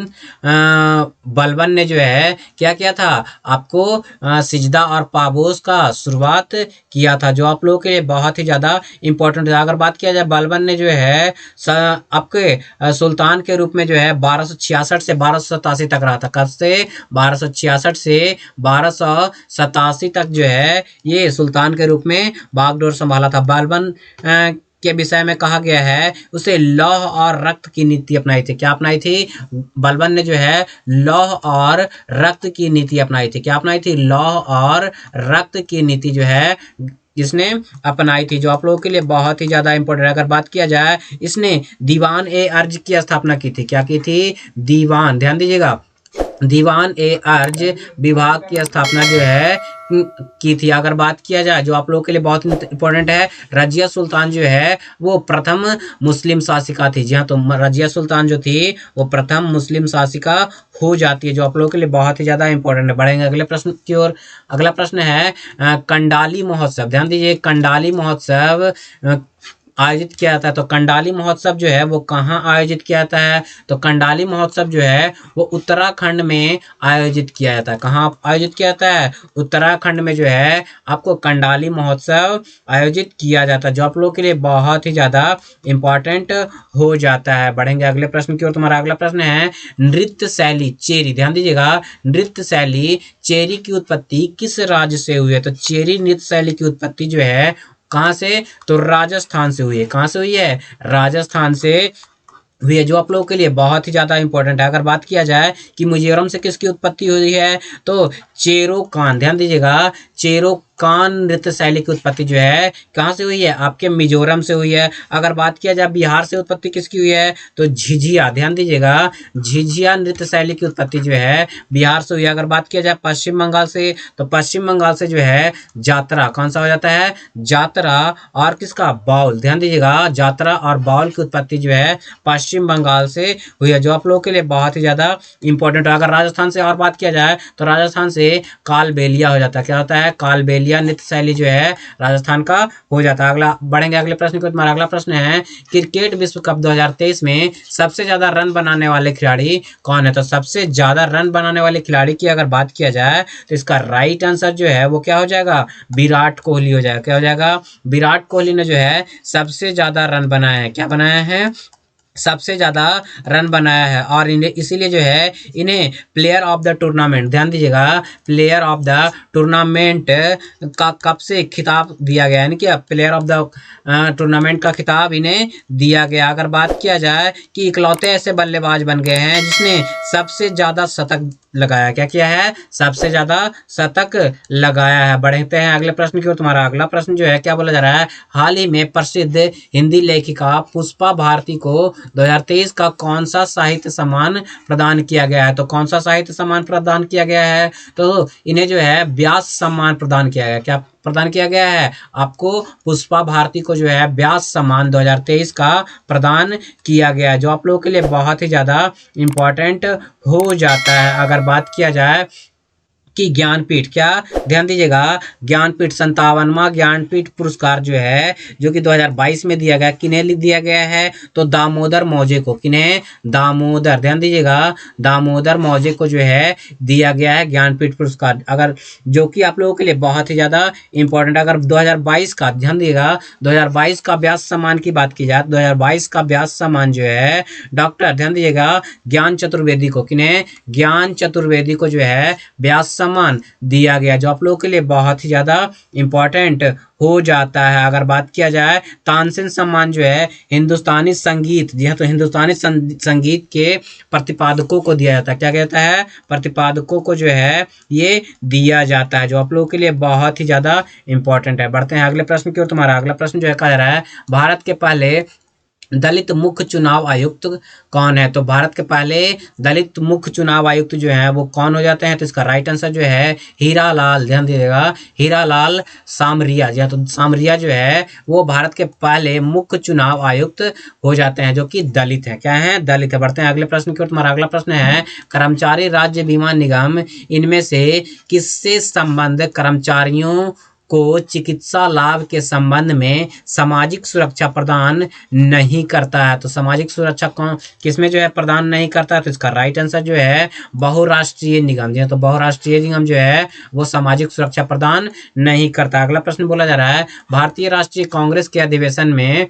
बलबन ने जो है क्या किया था, आपको सिजदा और पाबोस का शुरुआत किया था, जो आप लोगों के लिए बहुत ही ज़्यादा इंपॉर्टेंट है। अगर बात किया जाए बलबन ने जो है आपके सुल्तान के रूप में जो है 1266 से 1287 तक रहा था। कब से, 1266 से 1287 तक जो है ये सुल्तान के रूप में बागडोर संभाला था। बलबन के विषय में कहा गया है उसे लौह और रक्त की नीति अपनाई थी। क्या अपनाई थी, बलबन ने जो है लौह और रक्त की नीति अपनाई थी। क्या अपनाई थी, लौह और रक्त की नीति जो है इसने अपनाई थी, जो आप लोगों के लिए बहुत ही ज्यादा इंपॉर्टेंट है। अगर बात किया जाए, इसने दीवान ए अर्ज की स्थापना की थी। क्या की थी, दीवान, ध्यान दीजिएगा, दीवान ए अर्ज विभाग की स्थापना जो है की थी। अगर बात किया जाए, जो आप लोगों के लिए बहुत इंपॉर्टेंट है, रजिया सुल्तान जो है वो प्रथम मुस्लिम शासिका थी। जी हाँ, तो रजिया सुल्तान जो थी वो प्रथम मुस्लिम शासिका हो जाती है, जो आप लोगों के लिए बहुत ही ज़्यादा इंपॉर्टेंट है। बढ़ेंगे अगले प्रश्न की ओर। अगला प्रश्न है कंडाली महोत्सव, ध्यान दीजिए, कंडाली महोत्सव आयोजित किया जाता है। तो कंडाली महोत्सव जो है वो कहाँ आयोजित किया जाता है, तो कंडाली महोत्सव जो है वो उत्तराखंड में आयोजित किया जाता है। कहाँ आयोजित किया जाता है, उत्तराखंड में जो है आपको कंडाली महोत्सव आयोजित किया जाता है, जो आप लोगों के लिए बहुत ही ज़्यादा इम्पॉर्टेंट हो जाता है। बढ़ेंगे अगले प्रश्न की ओर। तुम्हारा अगला प्रश्न है नृत्य शैली चेरी, ध्यान दीजिएगा, नृत्य शैली चेरी की उत्पत्ति किस राज्य से हुई है। तो चेरी नृत्य शैली की उत्पत्ति जो है कहाँ से, तो राजस्थान से हुई है। कहाँ से हुई है, राजस्थान से हुई है, जो आप लोगों के लिए बहुत ही ज़्यादा इंपॉर्टेंट है। अगर बात किया जाए कि मिजोरम से किसकी उत्पत्ति हुई है, तो चेरोकान, ध्यान दीजिएगा, चेरोकान नृत्य शैली की उत्पत्ति जो है कहाँ से हुई है, आपके मिजोरम से हुई है। अगर बात किया जाए बिहार से उत्पत्ति किसकी हुई है, तो झिझिया, ध्यान दीजिएगा, झिझिया नृत्य शैली की उत्पत्ति जो है बिहार से हुई है। अगर बात किया जाए पश्चिम बंगाल से, तो पश्चिम बंगाल से जो है जात्रा, कौन सा हो जाता है, जात्रा और किसका, बाउल, ध्यान दीजिएगा, जात्रा और बाउल की उत्पत्ति जो है पश्चिम बंगाल से हुई है, जो आप लोगों के लिए बहुत ही ज़्यादा इंपॉर्टेंट है। अगर राजस्थान से और बात किया जाए, तो राजस्थान से कालबेलिया हो जाता है। क्या होता है, कालबेलिया नृत्य शैली जो है राजस्थान का हो जाता है। अगला बढ़ेंगे अगले प्रश्न को। तुम्हारा अगला प्रश्न है क्रिकेट विश्व कप 2023 में सबसे ज़्यादा रन बनाने वाले खिलाड़ी कौन है। तो सबसे ज़्यादा रन बनाने वाले खिलाड़ी की अगर बात किया जाए, तो इसका राइट आंसर जो है वो क्या हो जाएगा, विराट कोहली हो जाएगा। क्या हो जाएगा, विराट कोहली ने जो है सबसे ज़्यादा रन बनाया है। क्या बनाया है, सबसे ज़्यादा रन बनाया है, और इन्हें इसीलिए जो है इन्हें प्लेयर ऑफ द टूर्नामेंट, ध्यान दीजिएगा, प्लेयर ऑफ द टूर्नामेंट का कब से खिताब दिया गया, यानी कि प्लेयर ऑफ द टूर्नामेंट का खिताब इन्हें दिया गया। अगर बात किया जाए कि इकलौते ऐसे बल्लेबाज बन गए हैं जिसने सबसे ज़्यादा शतक लगाया, क्या किया है, सबसे ज़्यादा शतक लगाया है। बढ़ते हैं अगले प्रश्न की ओर। तुम्हारा अगला प्रश्न जो है क्या बोला जा रहा है, हाल ही में प्रसिद्ध हिंदी लेखिका पुष्पा भारती को 2023 का कौन सा साहित्य सम्मान प्रदान किया गया है। तो कौन सा साहित्य सम्मान प्रदान किया गया है, तो इन्हें जो है व्यास सम्मान प्रदान किया गया। क्या प्रदान किया गया है, आपको पुष्पा भारती को जो है व्यास सम्मान 2023 का प्रदान किया गया है, जो आप लोगों के लिए बहुत ही ज़्यादा इम्पोर्टेंट हो जाता है। अगर बात किया जाए कि ज्ञानपीठ, क्या, ध्यान दीजिएगा, ज्ञानपीठ 57वां ज्ञानपीठ पुरस्कार जो है जो कि 2022 में दिया गया, किन्हें दिया गया है, तो दामोदर मौजे को, किन्हें, दामोदर, ध्यान दीजिएगा, दामोदर मौजे को जो है दिया गया है ज्ञानपीठ पुरस्कार। अगर जो कि आप लोगों के लिए बहुत ही ज़्यादा इंपॉर्टेंट, अगर 2022 का, ध्यान दीजिएगा, 2022 का व्यास सम्मान की बात की जाए, 2022 का व्यास सम्मान जो है डॉक्टर, ध्यान दीजिएगा, ज्ञान चतुर्वेदी को, किन्हें, ज्ञान चतुर्वेदी को जो है व्यास सम्मान दिया गया, जो आप लोगों के लिए बहुत ही ज़्यादा इम्पोर्टेंट हो जाता है। अगर बात किया जाए तानसेन सम्मान जो है हिंदुस्तानी संगीत, जी हाँ, तो हिंदुस्तानी संगीत के प्रतिपादकों को दिया जाता है। क्या कहता है? प्रतिपादकों को जो है ये दिया जाता है, जो आप लोगों के लिए बहुत ही ज़्यादा इंपॉर्टेंट है। बढ़ते हैं अगले प्रश्न की ओर। तुम्हारा अगला प्रश्न जो है कह रहा है भारत के पहले दलित मुख्य चुनाव आयुक्त कौन है? तो भारत के पहले दलित मुख्य चुनाव आयुक्त जो है वो कौन हो जाते हैं? तो इसका राइट आंसर जो है हीरालाल, ध्यान दीजिएगा, हीरालाल सामरिया। जी हाँ, तो सामरिया जो है वो भारत के पहले मुख्य चुनाव आयुक्त हो जाते हैं, जो कि दलित है। क्या है? दलित है। बढ़ते हैं अगले प्रश्न की ओर। तुम्हारा अगला प्रश्न है कर्मचारी राज्य बीमा निगम इनमें से किससे संबंध कर्मचारियों को चिकित्सा लाभ के संबंध में सामाजिक सुरक्षा प्रदान नहीं करता है? तो सामाजिक सुरक्षा कौन किसमें जो है प्रदान नहीं करता है? तो इसका राइट आंसर जो है बहुराष्ट्रीय निगम। जी हाँ, तो बहुराष्ट्रीय निगम जो है वो सामाजिक सुरक्षा प्रदान नहीं करता। अगला प्रश्न बोला जा रहा है भारतीय राष्ट्रीय कांग्रेस के अधिवेशन में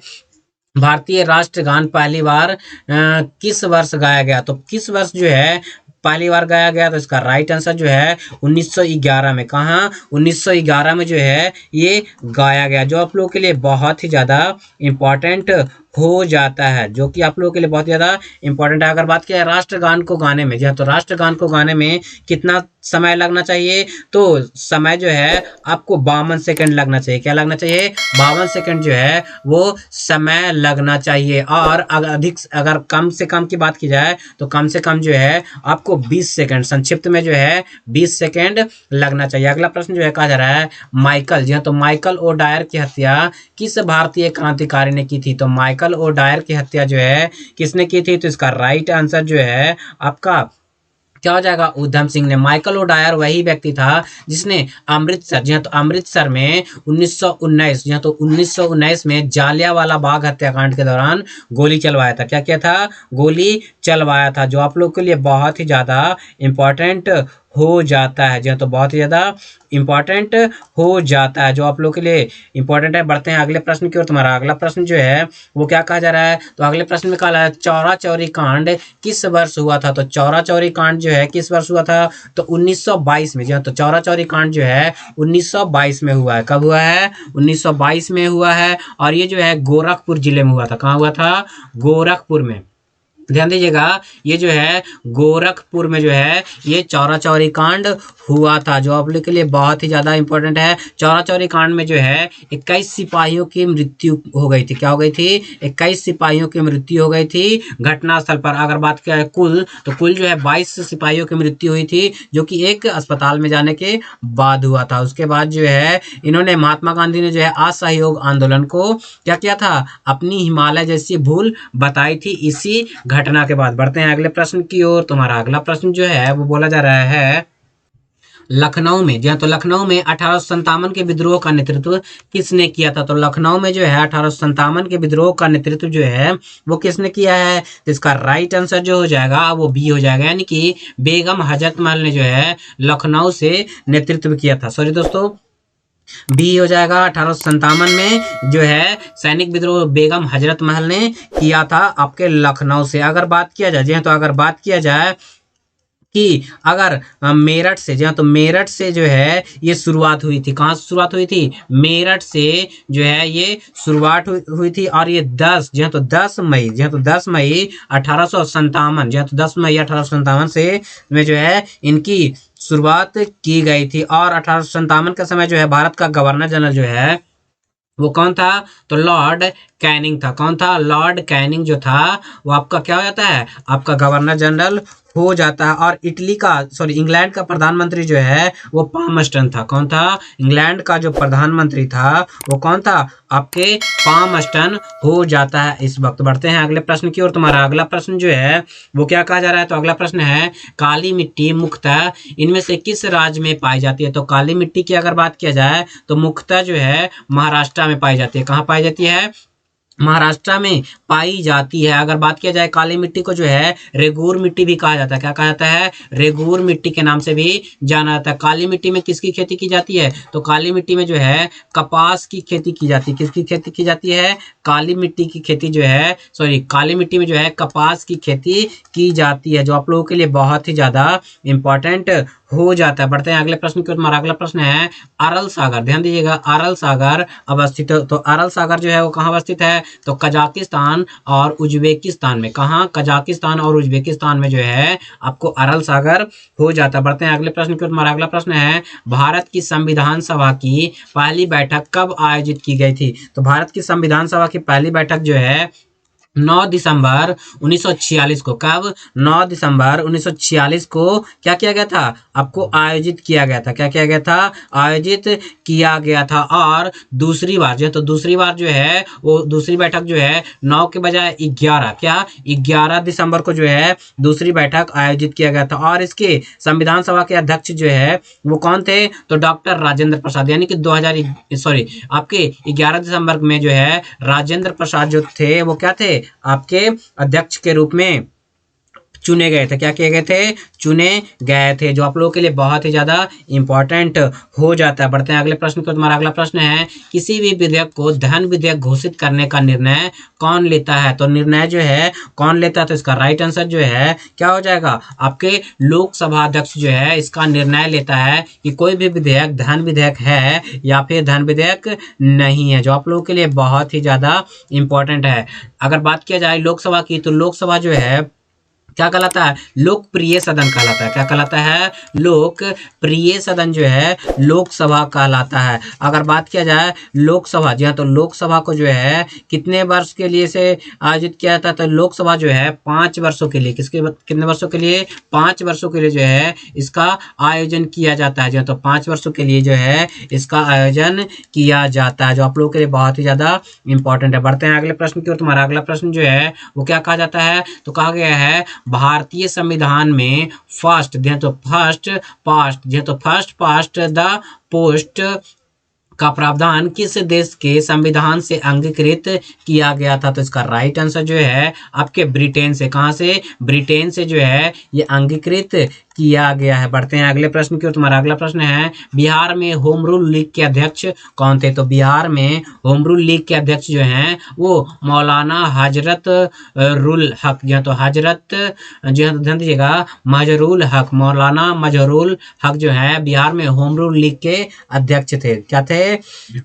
भारतीय राष्ट्रगान पहली बार किस वर्ष गाया गया? तो किस वर्ष जो है पहली बार गाया गया? तो इसका राइट आंसर जो है 1911 में। कहाँ? 1911 में जो है ये गाया गया, जो आप लोगों के लिए बहुत ही ज़्यादा इम्पोर्टेंट हो जाता है, जो कि आप लोगों के लिए बहुत ज़्यादा इंपॉर्टेंट है। अगर बात किया राष्ट्रगान को गाने में, जी हाँ, तो राष्ट्रगान को गाने में कितना समय लगना चाहिए? तो समय जो है आपको 52 सेकंड लगना चाहिए। क्या लगना चाहिए? 52 सेकंड जो है वो समय लगना चाहिए। और अगर कम से कम की बात की जाए तो कम से कम जो है आपको 20 सेकंड, संक्षिप्त में जो है 20 सेकंड लगना चाहिए। अगला प्रश्न जो है कहा जा रहा है माइकल, जी हाँ, तो माइकल ओडायर की हत्या किस भारतीय क्रांतिकारी ने की थी? तो माइकल ओडायर की हत्या जो है किसने की थी? तो इसका राइट आंसर जो है आपका क्या हो जाएगा? उधम सिंह ने। माइकल ओडायर वही व्यक्ति था जिसने अमृतसर, जी हाँ, तो अमृतसर में 1919, जी हाँ, तो 1919 में जालियांवाला बाग हत्याकांड के दौरान गोली चलवाया था। क्या किया था? गोली चलवाया था, जो आप लोग के लिए बहुत ही ज़्यादा इम्पोर्टेंट हो जाता है। जी हाँ, तो बहुत ही ज़्यादा इम्पॉर्टेंट हो जाता है, जो आप लोग के लिए इम्पोर्टेंट है। बढ़ते हैं अगले प्रश्न की ओर। तुम्हारा अगला प्रश्न जो है वो क्या कहा जा रहा है? तो अगले प्रश्न में कहा है चौरा चौरी कांड किस वर्ष हुआ था? तो चौरा चौरी कांड जो है किस वर्ष हुआ था? तो 1922 में। जी हाँ, तो चौरा चौरी कांड जो है 1922 में हुआ है। कब हुआ है? 1922 में हुआ है। और ये जो है गोरखपुर जिले में हुआ था। कहाँ हुआ था? गोरखपुर में। ध्यान दीजिएगा, ये जो है गोरखपुर में जो है ये चौरा चौरी कांड हुआ था, जो आप लोग के लिए बहुत ही ज़्यादा इंपॉर्टेंट है। चौरा चौरी कांड में जो है 21 सिपाहियों की मृत्यु हो गई थी। क्या हो गई थी? 21 सिपाहियों की मृत्यु हो गई थी घटनास्थल पर। अगर बात किया है कुल, तो कुल जो है 22 सिपाहियों की मृत्यु हुई थी, जो कि एक अस्पताल में जाने के बाद हुआ था। उसके बाद जो है इन्होंने, महात्मा गांधी ने जो है असहयोग आंदोलन को क्या किया था? अपनी हिमालय जैसी भूल बताई थी इसी घटना के बाद। बढ़ते हैं अगले प्रश्न की ओर। तुम्हारा अगला प्रश्न जो है वो बोला जा रहा है लखनऊ में, जी हाँ, तो लखनऊ में 1857 के विद्रोह का नेतृत्व किसने किया था? तो लखनऊ में जो है 1857 के विद्रोह का नेतृत्व जो है वो किसने किया है? तो इसका राइट आंसर जो हो जाएगा वो बी हो जाएगा, यानी कि बेगम हजरत महल ने जो है लखनऊ से नेतृत्व किया था। सॉरी दोस्तों, बी हो जाएगा। 1857 में जो है सैनिक विद्रोह बेगम हजरत महल ने किया था आपके लखनऊ से। अगर बात किया जाए, जी हाँ, तो अगर बात किया जाए कि अगर मेरठ से, जी हाँ, तो मेरठ से जो है ये शुरुआत हुई थी। कहाँ से शुरुआत हुई थी? मेरठ से जो है ये शुरुआत हुई थी। और ये 10, जी हाँ, तो 10 मई, जी हाँ, तो 10 मई 1857, जी हाँ, तो 10 मई 1857 से में जो है इनकी शुरुआत की गई थी। और 1857 के समय जो है भारत का गवर्नर जनरल जो है वो कौन था? तो लॉर्ड कैनिंग था। कौन था? लॉर्ड कैनिंग जो था वो आपका क्या हो जाता है? आपका गवर्नर जनरल हो जाता है। और इटली का, सॉरी, इंग्लैंड का प्रधानमंत्री जो है वो पामस्टन था। कौन था? इंग्लैंड का जो प्रधानमंत्री था वो कौन था? आपके पामस्टन हो जाता है इस वक्त। बढ़ते हैं अगले प्रश्न की ओर। तुम्हारा अगला प्रश्न जो है वो क्या कहा जा रहा है? तो अगला प्रश्न है काली मिट्टी मुख्यतः इनमें से किस राज्य में पाई जाती है? तो काली मिट्टी की अगर बात किया जाए तो मुख्यतः जो है महाराष्ट्र में पाई जाती है। कहाँ पाई जाती है? महाराष्ट्र में पाई जाती है। अगर बात किया जाए काली मिट्टी को जो है रेगूर मिट्टी भी कहा जाता है। क्या कहा जाता है? रेगूर मिट्टी के नाम से भी जाना जाता है। काली मिट्टी में किसकी खेती की जाती है? तो काली मिट्टी में जो है कपास की खेती की जाती है। किसकी खेती की जाती है? काली मिट्टी की खेती जो है, सॉरी, काली मिट्टी में जो है कपास की खेती की जाती है, जो आप लोगों के लिए बहुत ही ज़्यादा इम्पोर्टेंट हो जाता है। बढ़ते हैं अगले प्रश्न की ओर। हमारा अगला प्रश्न है अरल सागर। ध्यान दीजिएगा, अरल सागर अवस्थित, तो अरल सागर जो है वो कहाँ अवस्थित है? तो कजाकिस्तान और उज्बेकिस्तान में। कहाँ? कजाकिस्तान और उज्बेकिस्तान में जो है आपको अरल सागर हो जाता है। बढ़ते हैं अगले प्रश्न की ओर। हमारा अगला प्रश्न है भारत की संविधान सभा की पहली बैठक कब आयोजित की गई थी? तो भारत की संविधान सभा की पहली बैठक जो है 9 दिसंबर 1946 को। कब? 9 दिसंबर 1946 को क्या किया गया था? आपको आयोजित किया गया था। क्या किया गया था? आयोजित किया गया था। और दूसरी बार जो है, तो दूसरी बार जो है वो दूसरी बैठक जो है 9 के बजाय 11, क्या 11 दिसंबर को जो है दूसरी बैठक आयोजित किया गया था। और इसके संविधान सभा के अध्यक्ष जो है वो कौन थे? तो डॉक्टर राजेंद्र प्रसाद। यानी कि 2000 सॉरी आपके 11 दिसंबर में जो है राजेंद्र प्रसाद जो थे वो क्या थे? आपके अध्यक्ष के रूप में चुने गए थे। क्या किए गए थे? चुने गए थे, जो आप लोगों के लिए बहुत ही ज्यादा इंपॉर्टेंट हो जाता है। बढ़ते हैं अगले प्रश्न को। तुम्हारा अगला प्रश्न है किसी भी विधेयक को धन विधेयक घोषित करने का निर्णय कौन लेता है? तो निर्णय जो है कौन लेता है? तो इसका राइट आंसर जो है क्या हो जाएगा? आपके लोकसभा अध्यक्ष जो है इसका निर्णय लेता है कि कोई भी विधेयक धन विधेयक है या फिर धन विधेयक नहीं है, जो आप लोगों के लिए बहुत ही ज्यादा इंपॉर्टेंट है। अगर बात किया जाए लोकसभा की, तो लोकसभा जो है क्या कहलाता है? लोकप्रिय सदन कहलाता है। क्या कहलाता है? लोकप्रिय सदन जो है लोकसभा कहलाता है। अगर बात किया जाए लोकसभा, जी हाँ, तो लोकसभा को जो है कितने वर्ष के लिए से आयोजित किया जाता है? तो लोकसभा जो है 5 वर्षों के लिए, किसके कितने वर्षों के लिए? 5 वर्षों के लिए जो है इसका आयोजन किया जाता है। जो तो 5 वर्षों के लिए जो है इसका आयोजन किया जाता है, जो आप लोगों के लिए बहुत ही ज्यादा इंपॉर्टेंट है। बढ़ते हैं अगले प्रश्न की ओर। तुम्हारा अगला प्रश्न जो है वो क्या कहा जाता है? तो कहा गया है भारतीय संविधान में फर्स्ट, तो फर्स्ट पास्ट, तो फर्स्ट पास्ट द पोस्ट का प्रावधान किस देश के संविधान से अंगीकृत किया गया था? तो इसका राइट आंसर जो है आपके ब्रिटेन से। कहां से? ब्रिटेन से जो है ये अंगीकृत किया गया है। बढ़ते हैं अगले प्रश्न की ओर। तुम्हारा अगला प्रश्न है बिहार में होम रूल लीग के अध्यक्ष कौन थे? तो बिहार में होम रूल लीग के अध्यक्ष जो हैं वो मौलाना हजरत रुल हक, जो तो हजरत जो है ध्यान दीजिएगा मजरूल हक, मौलाना मजरूल हक जो है बिहार में होम रूल लीग के अध्यक्ष थे। क्या थे?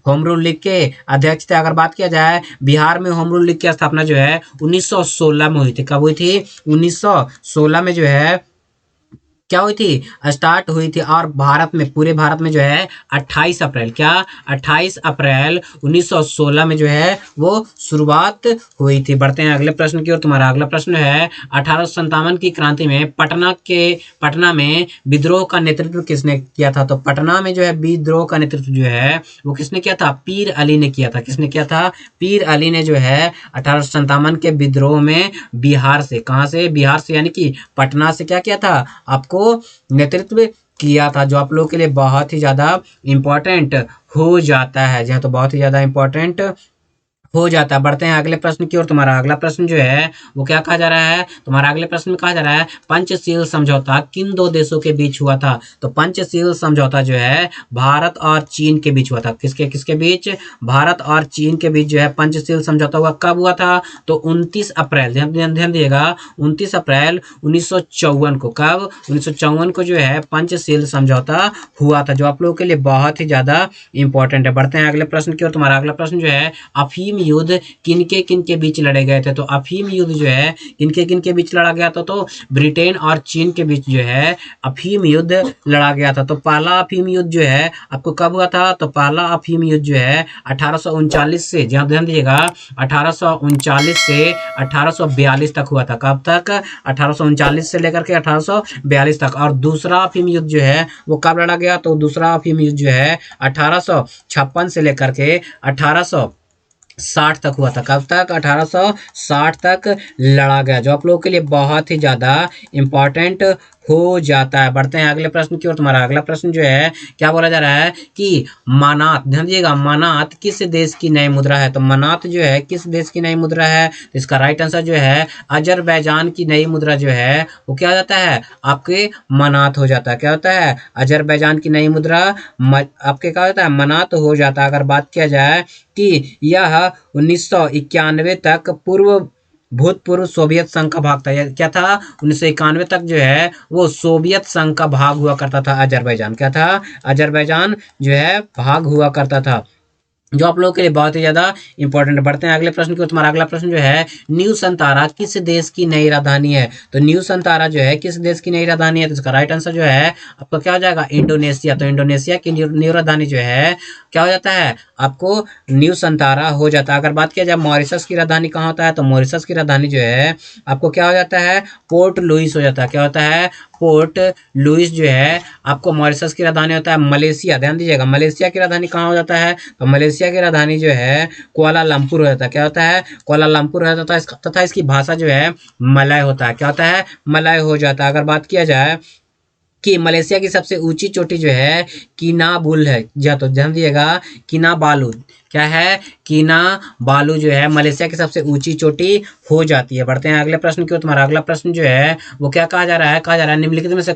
होम रूल लीग के अध्यक्ष थे। अगर बात किया जाए बिहार में होम रूल लीग की स्थापना जो है 1916 में हुई थी। कब हुई थी? 1916 में जो है क्या हुई थी? स्टार्ट हुई थी। और भारत में, पूरे भारत में जो है 28 अप्रैल, क्या 28 अप्रैल 1916 में जो है वो शुरुआत हुई थी। बढ़ते हैं अगले प्रश्न की ओर। तुम्हारा अगला प्रश्न है 1857 की क्रांति में पटना में विद्रोह का नेतृत्व किसने किया था? तो पटना में जो है विद्रोह का नेतृत्व जो है वो किसने किया था? पीर अली ने किया था। किसने किया था? पीर अली ने जो है 1857 के विद्रोह में बिहार से, कहां से? बिहार से, यानी कि पटना से क्या किया था? आपको नेतृत्व किया था, जो आप लोगों के लिए बहुत ही ज्यादा इंपॉर्टेंट हो जाता है। जी तो बहुत ही ज्यादा इंपॉर्टेंट हो जाता है। बढ़ते हैं अगले प्रश्न की ओर। तुम्हारा अगला प्रश्न जो है वो क्या कहा जा रहा है? तुम्हारा अगले प्रश्न में कहा जा रहा है पंचशील समझौता किन दो देशों के बीच हुआ था? तो पंचशील समझौता जो है भारत और चीन के बीच हुआ था। किसके किसके बीच? भारत और चीन के बीच जो है पंचशील समझौता हुआ। कब हुआ था? तो 29 अप्रैल, ध्यान दिएगा 29 अप्रैल 1954 को। कब? 1954 को जो है पंचशील समझौता हुआ था, जो आप लोगों के लिए बहुत ही ज्यादा इंपॉर्टेंट है। बढ़ते हैं अगले प्रश्न की ओर। तुम्हारा अगला प्रश्न जो है अफीम युद्ध किनके बीच लड़े गए थे? तो अफीम युद्ध जो है किनके बीच लड़ा गया था? तो ब्रिटेन और चीन के बीच जो है अफीम युद्ध लड़ा गया था। तो पहला अफीम युद्ध जो है आपको कब हुआ था? तो पहला अफीम युद्ध जो है 1839 से, जहाँ ध्यान दीजिएगा 1839 से 1842 तक हुआ था। कब तक? 1839 से लेकर के 1842 तक। और दूसरा अफीम युद्ध जो है वो कब लड़ा गया? तो दूसरा अफीम युद्ध जो है 1856 से लेकर के 1860 तक हुआ था। कब तक? 1860 तक लड़ा गया, जो आप लोगों के लिए बहुत ही ज्यादा इंपॉर्टेंट हो जाता है। बढ़ते हैं अगले प्रश्न की ओर। तुम्हारा अगला प्रश्न जो है क्या बोला जा रहा है कि मनात, ध्यान दीजिएगा मनात किस देश की नई मुद्रा है? तो मनात जो है किस देश की नई मुद्रा है? तो इसका राइट आंसर जो है अजरबैजान की नई मुद्रा जो है वो क्या हो जाता है? आपके मनात हो जाता है। क्या होता है? अजरबैजान की नई मुद्रा आपके क्या होता है? मनात हो जाता है। अगर बात किया जाए कि यह 1991 तक पूर्व भूतपूर्व सोवियत संघ का भाग था। क्या था? 1991 तक जो है वो सोवियत संघ का भाग हुआ करता था अजरबैजान। क्या था? अजरबैजान जो है भाग हुआ करता था, जो आप लोगों के लिए बहुत ही ज्यादा इंपॉर्टेंट। बढ़ते हैं अगले प्रश्न को। तुम्हारा अगला प्रश्न जो है, न्यू संतारा किस देश की नई राजधानी है? तो न्यू संतारा जो है किस देश की नई राजधानी है? तो इसका राइट आंसर जो है आपका क्या हो जाएगा? इंडोनेशिया। तो इंडोनेशिया की न्यू राजधानी जो है क्या हो जाता है? आपको न्यू संतारा हो जाता है। अगर बात किया जाए मॉरिशस की राजधानी कहाँ होता है, तो मॉरिशस की राजधानी जो है आपको क्या हो जाता है? पोर्ट लुइस हो जाता है। क्या होता है? पोर्ट लुइस जो है आपको मॉरिशस की राजधानी होता है। मलेशिया, ध्यान दीजिएगा, मलेशिया की राजधानी कहाँ हो जाता है? तो मलेशिया की राजधानी जो है कुआलालंपुर हो जाता है। क्या होता है? कुआलालंपुर हो जाता है। तथा इसकी भाषा जो है मलय होता है। क्या होता है? मलय हो जाता है। अगर बात किया जाए कि मलेशिया की सबसे ऊंची चोटी जो है किनाबुल है, या तो ध्यान दिएगा किनाबालू, क्या है? किनाबालू जो है मलेशिया की सबसे ऊंची चोटी हो जाती है। बढ़ते हैं अगले प्रश्न की ओर। तुम्हारा अगला प्रश्न जो है वो क्या कहा जा रहा है? कहा जा रहा है निम्नलिखित में से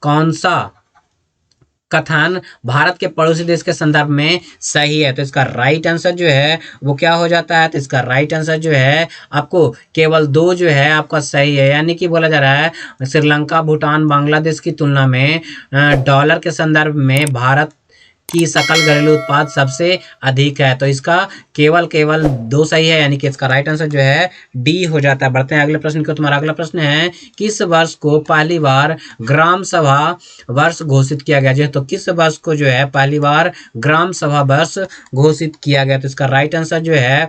कौन सा कथन भारत के पड़ोसी देश के संदर्भ में सही है? तो इसका राइट आंसर जो है वो क्या हो जाता है? तो इसका राइट आंसर जो है आपको केवल दो जो है आपका सही है, यानी कि बोला जा रहा है श्रीलंका, भूटान, बांग्लादेश की तुलना में डॉलर के संदर्भ में भारत की सकल घरेलू उत्पाद सबसे अधिक है। तो इसका केवल केवल दो सही है, यानी कि इसका राइट आंसर जो है डी हो जाता है। बढ़ते हैं अगले प्रश्न को। तुम्हारा अगला प्रश्न है, किस वर्ष को पहली बार ग्राम सभा वर्ष घोषित किया गया? जी तो किस वर्ष को जो है पहली बार ग्राम सभा वर्ष घोषित किया गया? तो इसका राइट आंसर जो है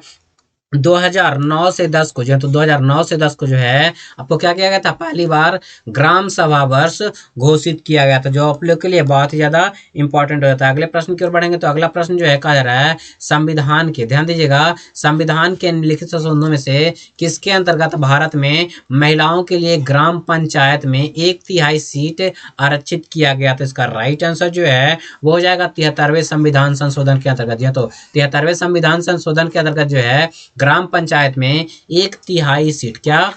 2009 से 10 को जो है, तो 2009 से 10 को जो है आपको क्या किया गया था? पहली बार ग्राम सभा वर्ष घोषित किया गया था, जो आप लोग के लिए बहुत ही ज्यादा इंपॉर्टेंट हो जाता है। अगले प्रश्न की ओर बढ़ेंगे। तो अगला प्रश्न जो है कहा जा रहा है संविधान के, ध्यान दीजिएगा, संविधान के निम्नलिखित संशोधनों में से किसके अंतर्गत भारत में महिलाओं के लिए ग्राम पंचायत में 1/3 सीट आरक्षित किया गया? तो इसका राइट आंसर जो है वो हो जाएगा 73वें संविधान संशोधन के अंतर्गत। या तो 73वें संविधान संशोधन के अंतर्गत जो है ग्राम पंचायत में 1/3 सीट, क्या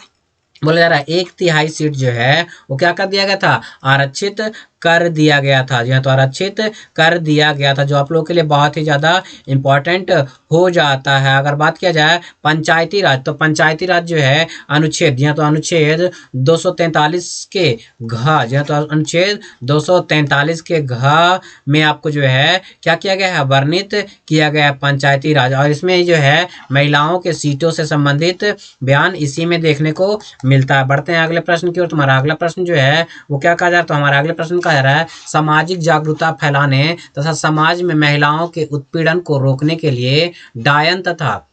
बोला जा रहा है? 1/3 सीट जो है वो क्या कर दिया गया था? आरक्षित कर दिया गया था। जी हाँ, तो आरक्षित कर दिया गया था, जो आप लोगों के लिए बहुत ही ज्यादा इंपॉर्टेंट हो जाता है। अगर बात किया जाए पंचायती राज, तो पंचायती राज जो है अनुच्छेद, जी हाँ, तो अनुच्छेद 243 के घ, जी हाँ, तो अनुच्छेद 243 के घ में आपको जो है क्या किया गया है? वर्णित किया गया है पंचायती राज, और इसमें जो है महिलाओं के सीटों से संबंधित बयान इसी में देखने को मिलता है। बढ़ते हैं अगले प्रश्न की ओर। तुम्हारा अगला प्रश्न जो है वो क्या कहा जा रहा है? तो हमारा अगले प्रश्न कहा जा रहा है सामाजिक जागरूकता फैलाने तथा समाज में महिलाओं के उत्पीड़न को रोकने के लिए डायन प्रथा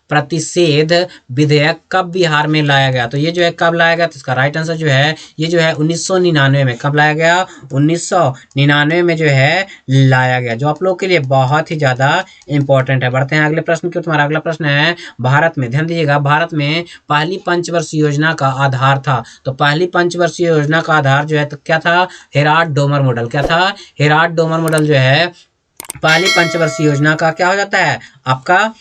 प्रतिषेध विधेयक कब बिहार में लाया गया? तो ये जो है कब लाया गया? तो इसका राइट आंसर जो है ये जो है 1999 में। कब लाया गया? 1999 में जो है लाया गया, जो आप लोग के लिए बहुत ही ज्यादा इंपॉर्टेंट है। बढ़ते हैं अगले प्रश्न की। तुम्हारा अगला प्रश्न है भारत में, ध्यान दीजिएगा, भारत में पहली पंचवर्षीय योजना का आधार था। तो पहली पंचवर्षीय योजना का आधार जो है तो क्या था? Herald Domar model. क्या था? हेराल्ड डोमर मॉडल जो है पहली पंचवर्षीय योजना का क्या हो जाता है आपका?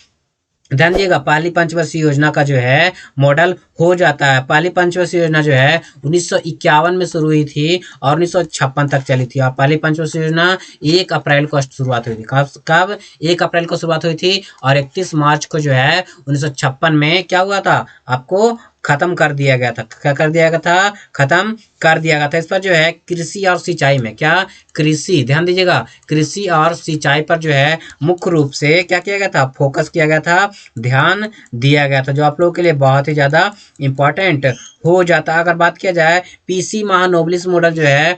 ध्यान दीजिएगा, पहली पंचवर्षीय योजना का जो है मॉडल हो जाता है। पहली पंचवर्षीय योजना जो है 1951 में शुरू हुई थी और 1956 तक चली थी। और पहली पंचवर्षीय योजना 1 अप्रैल को शुरुआत हुई थी। कब 1 अप्रैल को शुरुआत हुई थी और 31 मार्च को जो है 1956 में क्या हुआ था? आपको खत्म कर दिया गया था। क्या कर दिया गया था? खत्म कर दिया गया था। इस पर जो है कृषि और सिंचाई में, क्या कृषि, ध्यान दीजिएगा, कृषि और सिंचाई पर जो है मुख्य रूप से क्या किया गया था? फोकस किया गया था, ध्यान दिया गया था, जो आप लोगों के लिए बहुत ही ज्यादा इंपॉर्टेंट हो जाता है। अगर बात किया जाए पीसी महानोबिलिस मॉडल जो है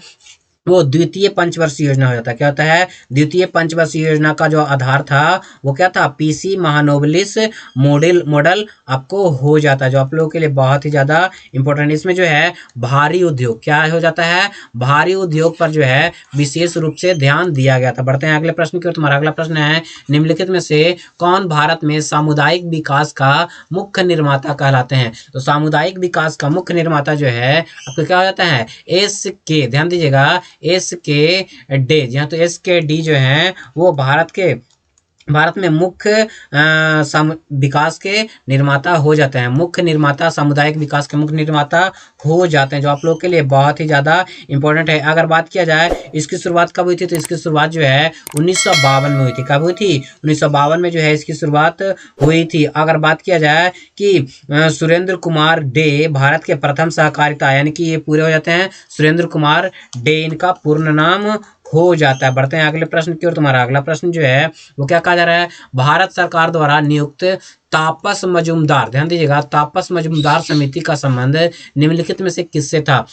वो द्वितीय पंचवर्षीय योजना हो जाता है। क्या होता है? द्वितीय पंचवर्षीय योजना का जो आधार था वो क्या था? पीसी महानोबिलिस मॉडल आपको हो जाता है, जो आप लोगों के लिए बहुत ही ज्यादा इंपॉर्टेंट। इसमें जो है भारी उद्योग क्या हो जाता है? भारी उद्योग पर जो है विशेष रूप से ध्यान दिया गया था। बढ़ते हैं अगले प्रश्न की ओर। तुम्हारा अगला प्रश्न है निम्नलिखित में से कौन भारत में सामुदायिक विकास का मुख्य निर्माता कहलाते हैं? तो सामुदायिक विकास का मुख्य निर्माता जो है आपको क्या हो जाता है? SK, ध्यान दीजिएगा, SK डे, जी हाँ, तो SK डी जो है वो भारत के भारत में मुख्य विकास के निर्माता हो जाते हैं, मुख्य निर्माता, सामुदायिक विकास के मुख्य निर्माता हो जाते हैं, जो आप लोग के लिए बहुत ही ज़्यादा इंपॉर्टेंट है। अगर बात किया जाए इसकी शुरुआत कब हुई थी, तो इसकी शुरुआत जो है 1952 में हुई थी। कब हुई थी? 1952 में जो है इसकी शुरुआत हुई थी। अगर बात किया जाए कि सुरेंद्र कुमार डे भारत के प्रथम सहकारिता, यानी कि ये पूरे हो जाते हैं सुरेंद्र कुमार डे, इनका पूर्ण नाम हो जाता है। बढ़ते हैं अगले प्रश्न की ओर। तुम्हारा अगला प्रश्न जो है वो क्या कहा जा रहा है? भारत सरकार द्वारा नियुक्त तापस मजूमदार, ध्यान दीजिएगा, तापस मजूमदार समिति का संबंध निम्नलिखित में से किससे था?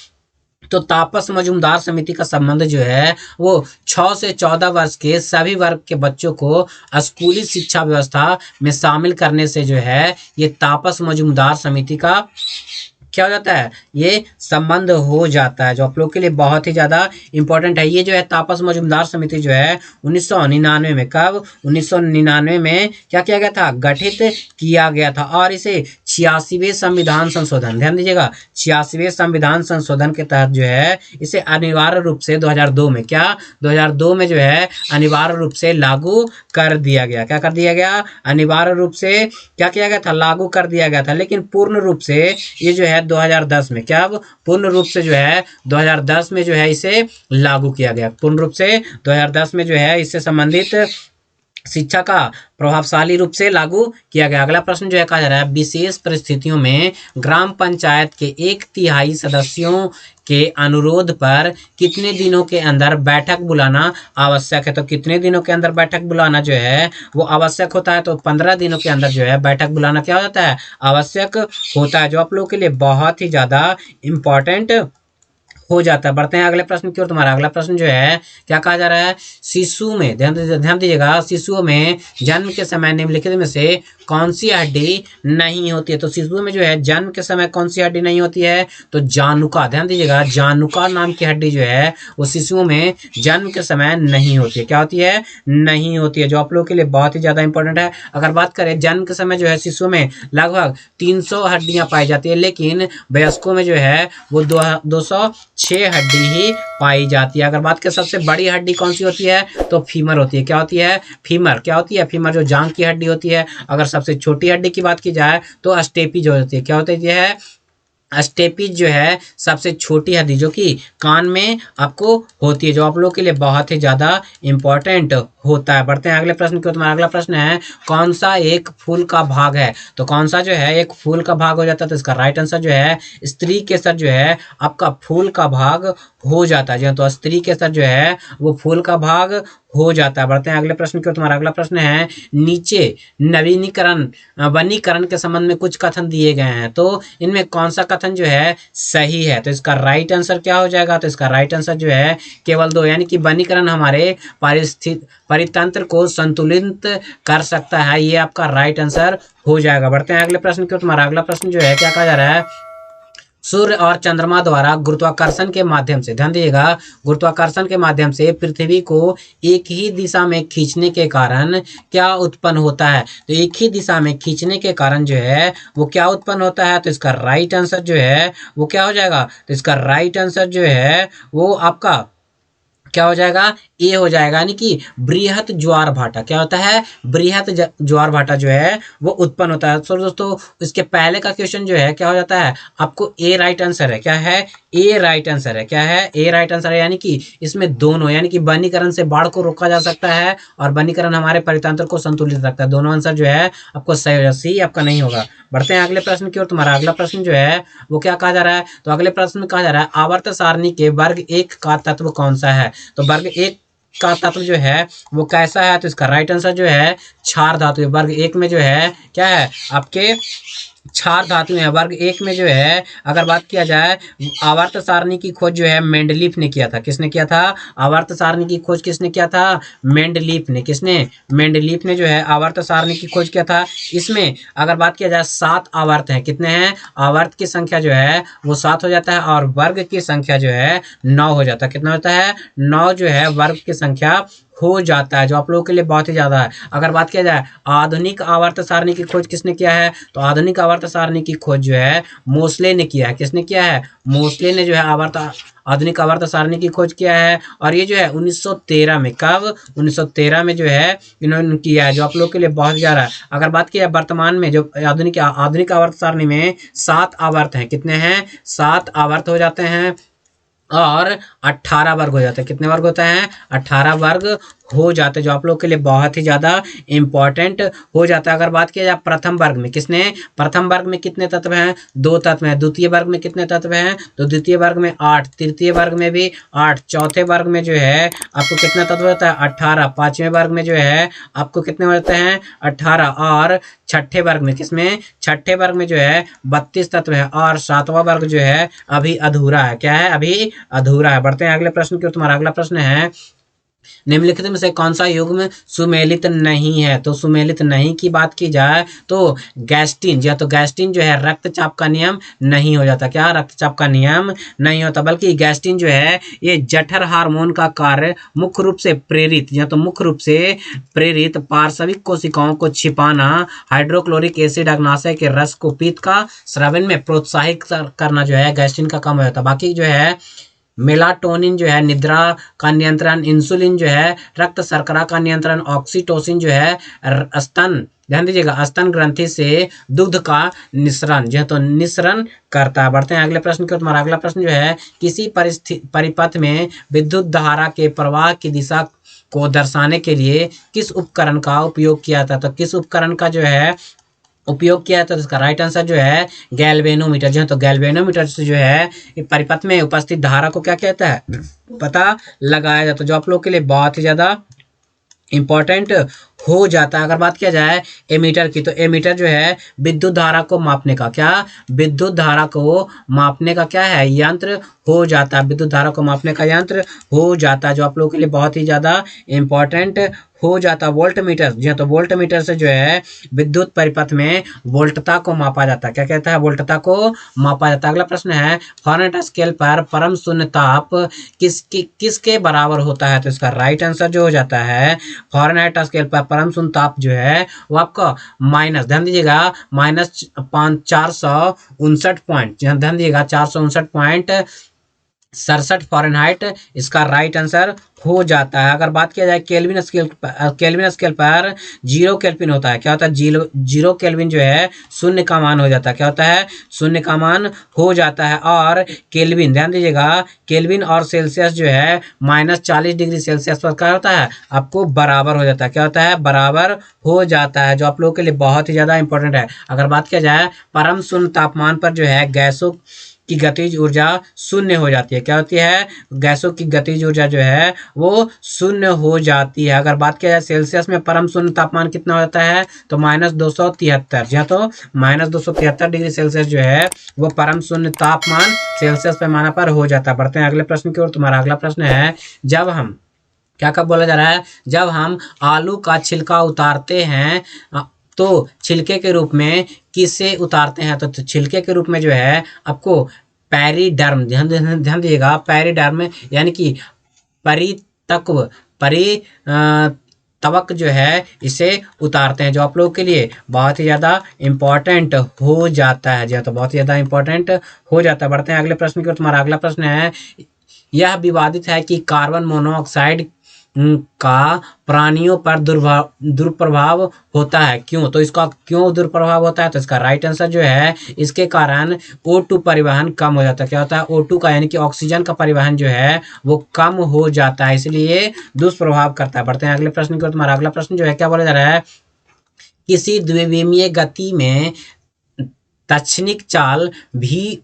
तो तापस मजूमदार समिति का संबंध जो है वो 6 से 14 वर्ष के सभी वर्ग के बच्चों को स्कूली शिक्षा व्यवस्था में शामिल करने से जो है ये तापस मजूमदार समिति का क्या हो जाता है, ये संबंध हो जाता है, जो आप लोग के लिए बहुत ही ज़्यादा इंपॉर्टेंट है। ये जो है तापस मजूमदार समिति जो है 1999 में, कब? 1999 में क्या किया गया था? गठित किया गया था। और इसे 86वें संविधान संशोधन, ध्यान दीजिएगा, 86वें संविधान संशोधन के तहत जो है इसे अनिवार्य रूप से 2002 में, क्या 2002 में जो है अनिवार्य रूप से लागू कर दिया गया। क्या कर दिया गया? अनिवार्य रूप से क्या किया गया था? लागू कर दिया गया था। लेकिन पूर्ण रूप से ये जो है 2010 में, क्या अब पूर्ण रूप से जो है 2010 में जो है इसे लागू किया गया। पूर्ण रूप से 2010 में जो है इससे संबंधित शिक्षा का प्रभावशाली रूप से लागू किया गया। अगला प्रश्न जो है कहा जा रहा है, विशेष परिस्थितियों में ग्राम पंचायत के 1/3 सदस्यों के अनुरोध पर कितने दिनों के अंदर बैठक बुलाना आवश्यक है? तो कितने दिनों के अंदर बैठक बुलाना जो है वो आवश्यक होता है? तो 15 दिनों के अंदर जो है बैठक बुलाना क्या हो जाता है? आवश्यक होता है, जो आप लोगों के लिए बहुत ही ज़्यादा इम्पॉर्टेंट हो जाता है। बढ़ते हैं अगले प्रश्न की ओर। तुम्हारा अगला प्रश्न जो है क्या कहा जा रहा है? शिशु में, ध्यान दीजिएगा, शिशुओं में जन्म के समय निम्नलिखित में से कौन सी हड्डी नहीं होती है? तो शिशुओं में जो है जन्म के समय कौन सी हड्डी नहीं होती है? तो जानुका, ध्यान दीजिएगा, जानुका नाम की हड्डी जो है वो शिशुओं में जन्म के समय नहीं होती है। क्या होती है? नहीं होती है, जो आप लोगों के लिए बहुत ही ज़्यादा इंपॉर्टेंट है। अगर बात करें जन्म के समय जो है शिशुओं में लगभग 300 हड्डियाँ पाई जाती है, लेकिन वयस्कों में जो है वो 206 हड्डी ही पाई जाती है। अगर बात करें सबसे बड़ी हड्डी कौन सी होती है? तो फीमर होती है। क्या होती है? फीमर। क्या होती है? फीमर, जो जांघ की हड्डी होती है। अगर सबसे छोटी हड्डी की बात की जाए तो स्टेपी जो होती है, क्या होती है? स्टेपीज जो है सबसे छोटी हड्डी जो कि कान में आपको होती है, जो आप लोगों के लिए बहुत ही ज़्यादा इंपॉर्टेंट होता है। बढ़ते हैं अगले प्रश्न की ओर। तुम्हारा अगला प्रश्न है, कौन सा एक फूल का भाग है? तो कौन सा जो है एक फूल का भाग हो जाता है? तो इसका राइट आंसर जो है स्त्री केसर जो है आपका फूल का भाग हो जाता है। तो स्त्री केसर जो है वो फूल का भाग हो जाता है। बढ़ते हैं अगले प्रश्न की ओर। तुम्हारा अगला प्रश्न है, नीचे नवीनीकरण वनीकरण के संबंध में कुछ कथन दिए गए हैं, तो इनमें कौन सा कथन जो है सही है? तो इसका राइट आंसर क्या हो जाएगा? तो इसका राइट आंसर जो है केवल 2, यानी कि वनीकरण हमारे परितंत्र को संतुलित कर सकता है, ये आपका राइट आंसर हो जाएगा। बढ़ते हैं अगले प्रश्न की ओर। तुम्हारा अगला प्रश्न जो है क्या कहा जा रहा है? सूर्य और चंद्रमा द्वारा गुरुत्वाकर्षण के माध्यम से, ध्यान दीजिएगा, गुरुत्वाकर्षण के माध्यम से पृथ्वी को एक ही दिशा में खींचने के कारण क्या उत्पन्न होता है? तो एक ही दिशा में खींचने के कारण जो है वो क्या उत्पन्न होता है? तो इसका राइट आंसर जो है वो क्या हो जाएगा? तो इसका राइट आंसर जो है वो आपका क्या हो जाएगा? ए हो जाएगा, यानी कि बृहत ज्वार भाटा। क्या होता है? बृहत ज्वार भाटा जो है वो उत्पन्न होता है। तो दोस्तों इसके पहले का क्वेश्चन जो है क्या हो जाता है? आपको ए राइट आंसर है। क्या है? ए राइट आंसर है। क्या है? ए राइट आंसर है, यानी कि इसमें दोनों, यानी कि वनीकरण से बाढ़ को रोका जा सकता है और वनीकरण हमारे परितंत्र को संतुलित रखता है। दोनों आंसर जो है आपको सही हो जाए, सी आपका नहीं होगा। बढ़ते हैं अगले प्रश्न की ओर। तुम्हारा अगला प्रश्न जो है वो क्या कहा जा रहा है? तो अगले प्रश्न में कहा जा रहा है, आवर्त सारणी के वर्ग 1 का तत्व कौन सा है? तो वर्ग 1 का तत्व जो है वो कैसा है? तो इसका राइट आंसर जो है क्षार धातु है। वर्ग 1 में जो है क्या है? आपके क्षार धातु है। वर्ग 1 में जो है अगर बात किया जाए, आवर्त सारणी की खोज जो है मेंडलीफ ने किया था। किसने किया था? आवर्त सारणी की खोज किसने किया था? मेंडलीफ ने। किसने? मेंडलीफ ने जो है आवर्त सारणी की खोज किया था। इसमें अगर बात किया जाए 7 आवर्त हैं। कितने हैं? आवर्त की संख्या जो है वो 7 हो जाता है और वर्ग की संख्या जो है 9 हो जाता है। कितना होता है? 9 जो है वर्ग की संख्या हो जाता है, जो आप लोगों के लिए बहुत ही ज़्यादा है। अगर बात किया जाए आधुनिक आवर्त सारणी की खोज किसने किया है, तो आधुनिक आवर्त सारणी की खोज जो है मोसले ने किया है। किसने किया है, मोसले ने जो है आधुनिक आवर्त सारणी की खोज किया है। और ये जो है 1913 में, कब, 1913 में जो है इन्होंने किया है, जो आप लोग के लिए बहुत ज़्यादा है। अगर बात किया वर्तमान में जो आधुनिक आवर्त सारणी में 7 आवर्त हैं, कितने हैं, 7 आवर्त हो जाते हैं और 18 वर्ग हो जाते हैं। कितने वर्ग होते हैं, 18 वर्ग हो जाते हैं, जो आप लोग के लिए बहुत ही ज़्यादा इंपॉर्टेंट हो जाता है। अगर बात किया जाए प्रथम वर्ग में, किसने, प्रथम वर्ग में कितने तत्व हैं, 2 तत्व हैं। द्वितीय वर्ग में कितने तत्व हैं, तो द्वितीय वर्ग में 8, तृतीय वर्ग में भी 8, चौथे वर्ग में जो है आपको कितना तत्व होता है, 18, पांचवें वर्ग में जो है आपको कितने होते हैं, 18, और छठे वर्ग में, किसमें, छठे वर्ग में जो है 32 तत्व है, और सातवां वर्ग जो है अभी अधूरा है। क्या है, अभी अधूरा है। बढ़ते हैं अगले प्रश्न की ओर। तुम्हारा अगला प्रश्न है, निम्नलिखित में से कौन सा युग्म सुमेलित नहीं है। तो सुमेलित नहीं की बात की जाए तो गैस्टीन, या तो गैस्टीन जो है रक्तचाप का नियम नहीं हो जाता। क्या, रक्तचाप का नियम नहीं होता, बल्कि गैस्टीन जो है ये जठर हार्मोन का कार्य मुख्य रूप से प्रेरित, या तो मुख्य रूप से प्रेरित पार्श्विक कोशिकाओं को छिपाना, हाइड्रोक्लोरिक एसिड अग्नाशय के रस को पीत का स्रावन में प्रोत्साहित करना जो है गैस्ट्रिन का काम हो जाता है। बाकी जो है मेलाटोनिन जो है निद्रा का नियंत्रण, इंसुलिन जो है रक्त शर्करा का नियंत्रण, ऑक्सीटोसिन जो है स्तन, ध्यान दीजिएगा, स्तन ग्रंथि से दुग्ध का निस्सरण जो है तो निस्सरण करता है। बढ़ते हैं अगले प्रश्न की ओर। तुम्हारा अगला प्रश्न जो है, किसी परिपथ में विद्युत धारा के प्रवाह की दिशा को दर्शाने के लिए किस उपकरण का उपयोग किया था। तो किस उपकरण का जो है उपयोग किया था, तो इसका राइट आंसर जो है गैल्वेनोमीटर जो है तो गैल्वेनोमीटर से जो है परिपथ में उपस्थित धारा को क्या कहता है, पता लगाया जाता है, जो आप लोग के लिए बहुत ही ज्यादा इंपॉर्टेंट हो जाता है। अगर बात किया जाए एमीटर की, तो एमीटर जो है विद्युत धारा को मापने का, क्या, विद्युत धारा को मापने का क्या है, यंत्र हो जाता है। विद्युत धारा को मापने का यंत्र हो जाता है, जो आप लोगों के लिए बहुत ही ज्यादा इंपॉर्टेंट हो जाता है। वोल्ट मीटर जी हाँ, तो वोल्ट मीटर से जो है विद्युत परिपथ में वोल्टता को मापा जाता है। क्या कहता है, वोल्टता को मापा जाता है। अगला प्रश्न है, फॉरेनहाइट स्केल पर परम शून्य ताप किसके बराबर होता है। तो इसका राइट आंसर जो हो जाता है फॉरेनहाइट स्केल पर परम शून्य ताप जो है वो आपका माइनस, ध्यान दीजिएगा, माइनस 459 पॉइंट, ध्यान दीजिएगा 459.67 फॉरेनहाइट इसका राइट आंसर हो जाता है। अगर बात किया जाए केल्विन स्केल पर 0 केल्विन होता है। क्या होता है, 0 केल्विन जो है शून्य का मान हो जाता है। क्या होता है, शून्य का मान हो जाता है। और केल्विन, ध्यान दीजिएगा, केल्विन और सेल्सियस जो है -40 डिग्री सेल्सियस पर क्या होता है, आपको बराबर हो जाता है। क्या होता है, बराबर हो जाता है, जो आप लोगों के लिए बहुत ही ज्यादा इंपॉर्टेंट है। अगर बात किया जाए परम शून्य तापमान पर जो है गैसों की गतिज ऊर्जा शून्य हो जाती है। क्या होती है, गैसों की गतिज ऊर्जा जो है वो शून्य हो जाती है। अगर बात किया जाए सेल्सियस में परम शून्य तापमान कितना हो जाता है, तो -273, जी हाँ, तो -273 डिग्री सेल्सियस जो है वो परम शून्य तापमान सेल्सियस पैमाना पर हो जाता है। बढ़ते हैं अगले प्रश्न की ओर। तुम्हारा अगला प्रश्न है, जब हम क्या कब बोला जा रहा है, जब हम आलू का छिलका उतारते हैं तो छिलके के रूप में किसे उतारते हैं। तो छिलके के रूप में जो है आपको पैरीडर्म, ध्यान दीजिएगा, पैरीडर्म यानी कि परितक्व तवक जो है इसे उतारते हैं, जो आप लोगों के लिए बहुत ही ज़्यादा इंपॉर्टेंट हो जाता है। जी हाँ, तो बहुत ही ज़्यादा इंपॉर्टेंट हो जाता है। बढ़ते हैं अगले प्रश्न की ओर। तुम्हारा अगला प्रश्न है, यह विवादित है कि कार्बन मोनोऑक्साइड का प्राणियों पर दुष्प्रभाव होता है, क्यों। तो इसका क्यों दुष्प्रभाव होता है, तो इसका राइट आंसर जो है इसके कारण O2 परिवहन कम हो जाता है। क्या होता है, O2 का यानी कि ऑक्सीजन का परिवहन जो है वो कम हो जाता है, इसलिए दुष्प्रभाव करता है। बढ़ते हैं अगले प्रश्न की ओर। तुम्हारा अगला प्रश्न जो है क्या बोला जा रहा है, किसी द्विविमीय गति में तत्क्षणिक चाल भी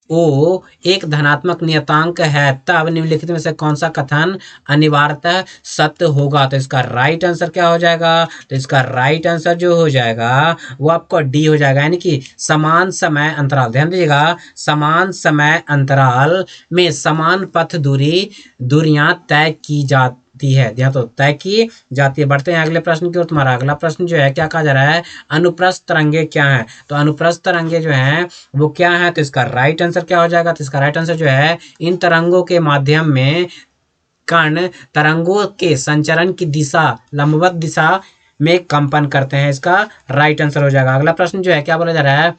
ओ एक धनात्मक नियतांक है, तब निम्नलिखित में से कौन सा कथन अनिवार्यतः सत्य होगा। तो इसका राइट आंसर क्या हो जाएगा, तो इसका राइट आंसर जो हो जाएगा वो आपको डी हो जाएगा, यानी कि समान समय अंतराल, ध्यान दीजिएगा, समान समय अंतराल में समान पथ दूरियां तय की जाती है, ध्यान तो तय की जाती है। बढ़ते हैं अगले प्रश्न की ओर। तुम्हारा अगला प्रश्न जो है क्या कहा जा रहा है, अनुप्रस्थ तरंगे क्या है। तो अनुप्रस्थ तरंगे जो हैं वो क्या है, तो इसका राइट आंसर क्या हो जाएगा, तो इसका राइट आंसर जो है इन तरंगों के माध्यम में कण तरंगों के संचरण की दिशा लंबवत दिशा में कंपन करते हैं। इसका राइट आंसर हो जाएगा। अगला प्रश्न जो है क्या बोला जा रहा है,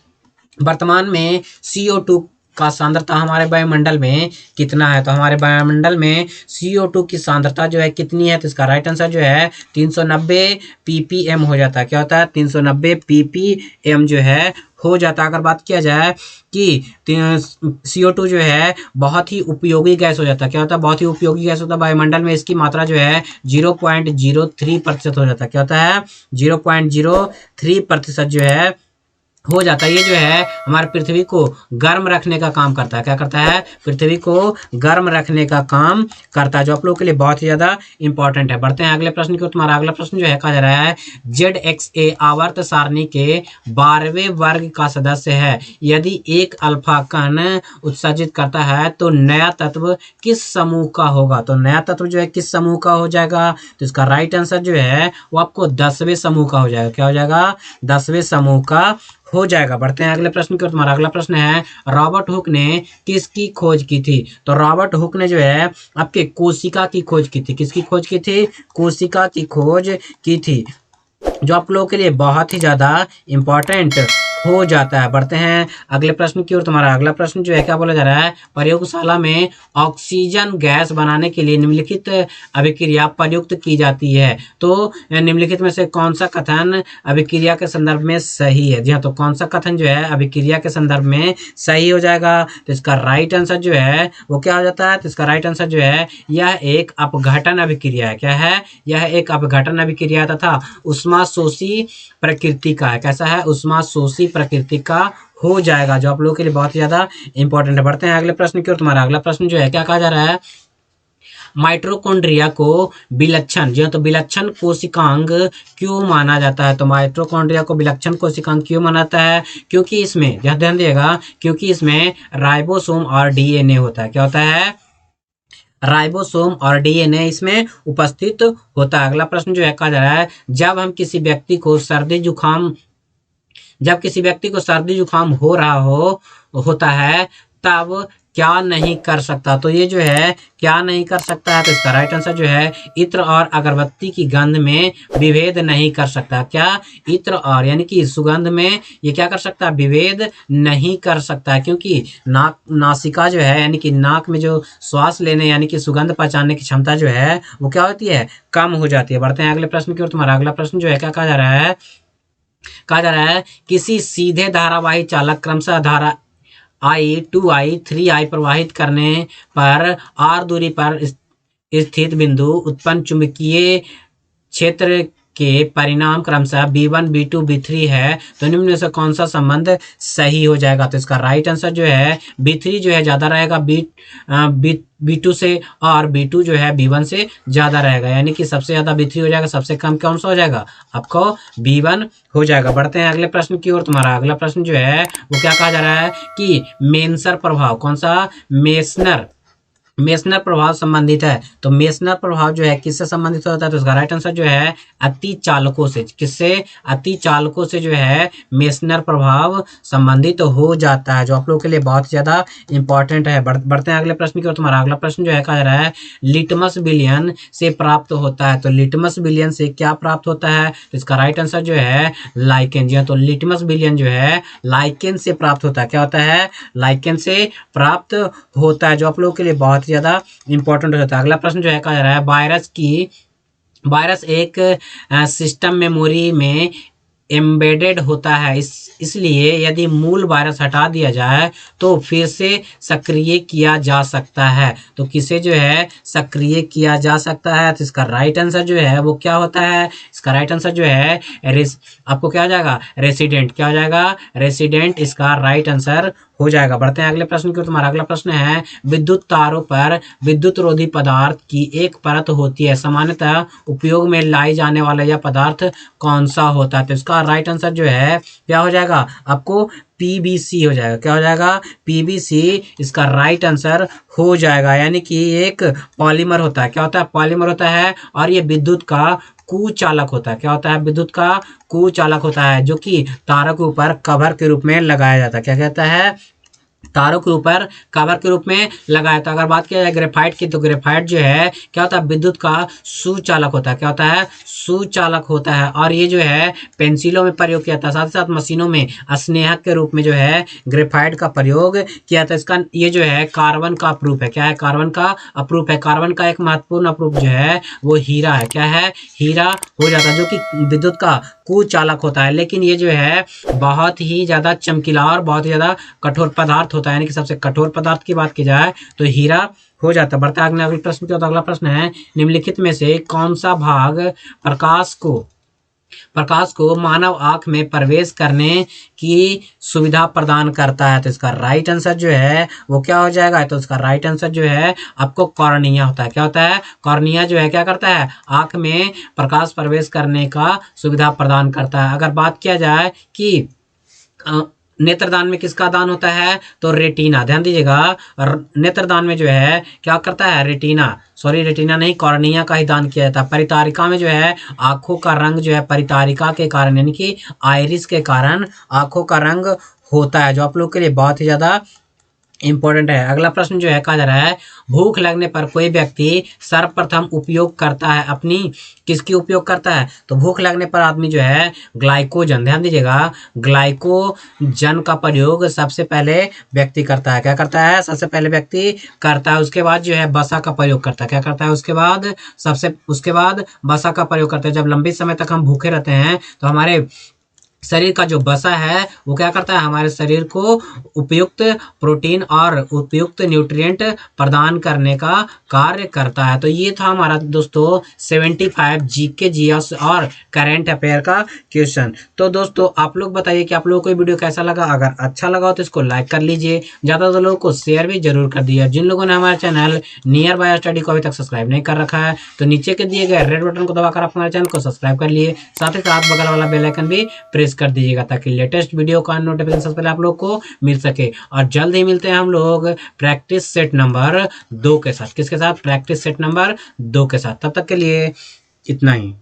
वर्तमान में CO2 का सांद्रता हमारे वायुमंडल में कितना है। तो हमारे वायुमंडल में CO2 की सांद्रता जो है कितनी है। तो इसका राइट आंसर जो है 390 ppm हो जाता है। क्या होता है, 390 ppm जो है हो जाता है। अगर बात किया जाए कि CO2 जो है बहुत ही उपयोगी गैस हो जाता है। क्या होता है, बहुत ही उपयोगी गैस होता है। वायुमंडल में इसकी मात्रा जो है 0.03% हो जाता है। क्या होता है, 0.03% जो है हो जाता है। ये जो है हमारे पृथ्वी को गर्म रखने का काम करता है। क्या करता है, पृथ्वी को गर्म रखने का काम करता है, जो आप लोगों के लिए बहुत ही ज्यादा इंपॉर्टेंट है। बढ़ते हैं अगले प्रश्न की ओर। तुम्हारा अगला प्रश्न जो है कहा जा रहा है, ZXA आवर्त सारणी के 12वें वर्ग का सदस्य है। यदि एक अल्फा कण उत्सर्जित करता है तो नया तत्व किस समूह का होगा। तो नया तत्व जो है किस समूह का हो जाएगा। तो इसका राइट आंसर जो है वो आपको 10वें समूह का हो जाएगा। क्या हो जाएगा, 10वें समूह का हो जाएगा। बढ़ते हैं अगले प्रश्न की ओर। तुम्हारा अगला प्रश्न है, रॉबर्ट हुक ने किसकी खोज की थी। तो रॉबर्ट हुक ने जो है आपके कोशिका की खोज की थी। किसकी खोज की थी, कोशिका की खोज की थी, जो आप लोगों के लिए बहुत ही ज्यादा इंपॉर्टेंट हो जाता है। बढ़ते हैं अगले प्रश्न की ओर। तुम्हारा अगला प्रश्न जो है क्या बोला जा रहा है, प्रयोगशाला में ऑक्सीजन गैस बनाने के लिए निम्नलिखित अभिक्रिया प्रयुक्त की जाती है। तो निम्नलिखित में से कौन सा कथन अभिक्रिया के संदर्भ में सही है। जी हाँ, तो कौन सा कथन जो है अभिक्रिया के संदर्भ में सही हो जाएगा। तो इसका राइट आंसर जो है वो क्या हो जाता है। तो इसका राइट आंसर जो है यह एक अपघटन अभिक्रिया है। क्या है, यह एक अपघटन अभिक्रिया तथा उष्माशोषी प्रकृति का है। कैसा है, उष्माशोषी प्रकृति का हो जाएगा, जो आप लोगों के लिए बहुत ही ज्यादा इंपॉर्टेंट है। बढ़ते हैं अगले प्रश्न की ओर। तुम्हारा अगला प्रश्न जो है क्या कहा जा रहा है, माइटोकॉन्ड्रिया को विलक्षण, जी हाँ, तो विलक्षण कोशिकांग क्यों माना जाता है। तो माइटोकॉन्ड्रिया को विलक्षण कोशिकांग क्यों माना जाता है, क्योंकि इसमें ध्यान दिएगा, क्योंकि इसमें राइबोसोम और DNA होता है। क्या होता है, राइबोसोम और DNA इसमें उपस्थित होता है। अगला प्रश्न जो है कहा जा रहा है, जब किसी व्यक्ति को सर्दी जुकाम हो रहा होता है तब क्या नहीं कर सकता। तो ये जो है क्या नहीं कर सकता है। तो इसका राइट आंसर जो है इत्र और अगरबत्ती की गंध में विभेद नहीं कर सकता। क्या, इत्र और यानी कि सुगंध में ये क्या कर सकता है, विभेद नहीं कर सकता है, क्योंकि नासिका जो है यानी कि नाक में जो श्वास लेने यानी कि सुगंध पहचानने की क्षमता जो है वो क्या होती है, कम हो जाती है। बढ़ते हैं अगले प्रश्न की ओर। तुम्हारा अगला प्रश्न जो है क्या कहा जा रहा है, किसी सीधे धारावाही चालक क्रमशः धारा I 2I 3I प्रवाहित करने पर R दूरी पर स्थित बिंदु उत्पन्न चुंबकीय क्षेत्र के परिणाम क्रमशः B1 B2 B3 है। तो निम्न में से कौन सा संबंध सही हो जाएगा। तो इसका राइट आंसर जो है B3 जो है ज्यादा रहेगा B2 से, और B2 जो है B1 से ज्यादा रहेगा, यानी कि सबसे ज्यादा B3 हो जाएगा, सबसे कम कौन सा हो जाएगा, आपको B1 हो जाएगा। बढ़ते हैं अगले प्रश्न की ओर। तुम्हारा अगला प्रश्न जो है वो क्या कहा जा रहा है कि मेसनर प्रभाव, कौन सा, मेसनर प्रभाव संबंधित है। तो मेसनर प्रभाव जो है किससे संबंधित होता है। तो इसका राइट आंसर जो है अति चालकों से, किससे, अति चालकों से जो है मेसनर प्रभाव संबंधित हो जाता है, जो आप लोगों के लिए बहुत ज्यादा इंपॉर्टेंट है। बढ़ते हैं अगले प्रश्न की ओर। तुम्हारा अगला प्रश्न जो है कहा जा रहा है, लिटमस विलयन से प्राप्त होता है। तो लिटमस विलयन से क्या प्राप्त होता है। तो इसका राइट आंसर जो है लाइकेन, जी हाँ, तो लिटमस विलयन जो है लाइकेन से प्राप्त होता है। क्या होता है, लाइकेन से प्राप्त होता है, जो आप लोगों के लिए बहुत ज्यादा इंपॉर्टेंट होता है। अगला प्रश्न जो है कहा जा रहा है, वायरस एक सिस्टम मेमोरी में एम्बेडेड होता है, इसलिए यदि मूल वायरस हटा दिया जाए तो फिर से सक्रिय किया जा सकता है। तो किसे जो है सक्रिय किया जा सकता है। तो इसका राइट आंसर जो है वो क्या होता है। इसका राइट आंसर जो है आपको क्या हो जाएगा, रेसिडेंट, क्या हो जाएगा, रेसिडेंट इसका राइट आंसर हो जाएगा। बढ़ते हैं अगले प्रश्न की। तुम्हारा अगला प्रश्न है, विद्युत तारों पर विद्युत रोधी पदार्थ की एक परत होती है, सामान्यतः उपयोग में लाई जाने वाला यह पदार्थ कौन सा होता है। तो इसका राइट आंसर जो है क्या हो जाएगा, आपको PVC हो जाएगा। क्या हो जाएगा, PVC इसका राइट आंसर हो जाएगा, यानी कि एक पॉलीमर होता है। क्या होता है, पॉलीमर होता है, और ये विद्युत का कुचालक होता है। क्या होता है, विद्युत का कुचालक होता है, जो कि तारों के ऊपर कवर के रूप में लगाया जाता है। क्या कहता है, तारों के ऊपर कवर के रूप में लगाया था। अगर बात किया जाए ग्रेफाइट की, तो ग्रेफाइट जो है क्या होता है, विद्युत का सुचालक होता है। क्या होता है, सुचालक होता है। और ये जो है पेंसिलों में प्रयोग किया था, साथ ही साथ मशीनों में स्नेहक के रूप में जो है ग्रेफाइट का प्रयोग किया था। इसका ये जो है कार्बन का अप्रूप है। क्या है, कार्बन का अप्रूप है। कार्बन का एक महत्वपूर्ण अप्रूप जो है वो हीरा है। क्या है, हीरा हो जाता है, जो कि विद्युत का कुचालक होता है। लेकिन ये जो है बहुत ही ज्यादा चमकीला और बहुत ही ज्यादा कठोर पदार्थ होता है। यानी कि सबसे कठोर पदार्थ की बात की जाए तो हीरा हो जाता है। बढ़ता है अगले प्रश्न की ओर। अगला प्रश्न है, निम्नलिखित में से कौन सा भाग प्रकाश को मानव आंख में प्रवेश करने की सुविधा प्रदान करता है? तो इसका राइट आंसर जो है वो क्या हो जाएगा, तो इसका राइट आंसर जो है आपको कॉर्निया होता है। क्या होता है, कॉर्निया जो है क्या करता है, आंख में प्रकाश प्रवेश करने का सुविधा प्रदान करता है। अगर बात किया जाए कि नेत्रदान में किसका दान होता है, तो रेटिना। ध्यान दीजिएगा, नेत्रदान में जो है क्या करता है, रेटिना, सॉरी रेटिना नहीं, कॉर्निया का ही दान किया जाता है। परितारिका में जो है आंखों का रंग जो है परितारिका के कारण यानी कि आइरिस के कारण आंखों का रंग होता है, जो आप लोग के लिए बहुत ही ज्यादा इंपॉर्टेंट है। अगला प्रश्न जो है कहा जा रहा है, भूख लगने पर कोई व्यक्ति सर्वप्रथम उपयोग करता है अपनी, किसकी उपयोग करता है, तो भूख लगने पर आदमी जो है ग्लाइकोजन, ध्यान दीजिएगा, ग्लाइकोजन का प्रयोग सबसे पहले व्यक्ति करता है। क्या करता है, सबसे पहले व्यक्ति करता है। उसके बाद जो है वसा का प्रयोग करता है। क्या करता है, उसके बाद वसा का प्रयोग करता है। जब लंबे समय तक हम भूखे रहते हैं तो हमारे शरीर का जो वसा है वो क्या करता है, हमारे शरीर को उपयुक्त प्रोटीन और उपयुक्त न्यूट्रिएंट प्रदान करने का कार्य करता है। तो ये था हमारा दोस्तों 75 जीके जीएस और करंट अफेयर का क्वेश्चन। तो दोस्तों आप लोग बताइए कि आप लोगों को ये वीडियो कैसा लगा। अगर अच्छा लगा हो तो इसको लाइक कर लीजिए, ज़्यादा से लोगों को शेयर भी जरूर कर दिया। जिन लोगों ने हमारे चैनल नियर बाय स्टडी को अभी तक सब्सक्राइब नहीं कर रखा है तो नीचे के दिए गए रेड बटन को दबाकर आप हमारे चैनल को सब्सक्राइब कर लिए, साथ ही साथ बगल वाला बेल आइकन भी प्रेस कर दीजिएगा ताकि लेटेस्ट वीडियो का नोटिफिकेशन सबसे पहले आप लोग को मिल सके। और जल्द ही मिलते हैं हम लोग प्रैक्टिस सेट नंबर 2 के साथ। किसके साथ, प्रैक्टिस सेट नंबर 2 के साथ। तब तक के लिए इतना ही।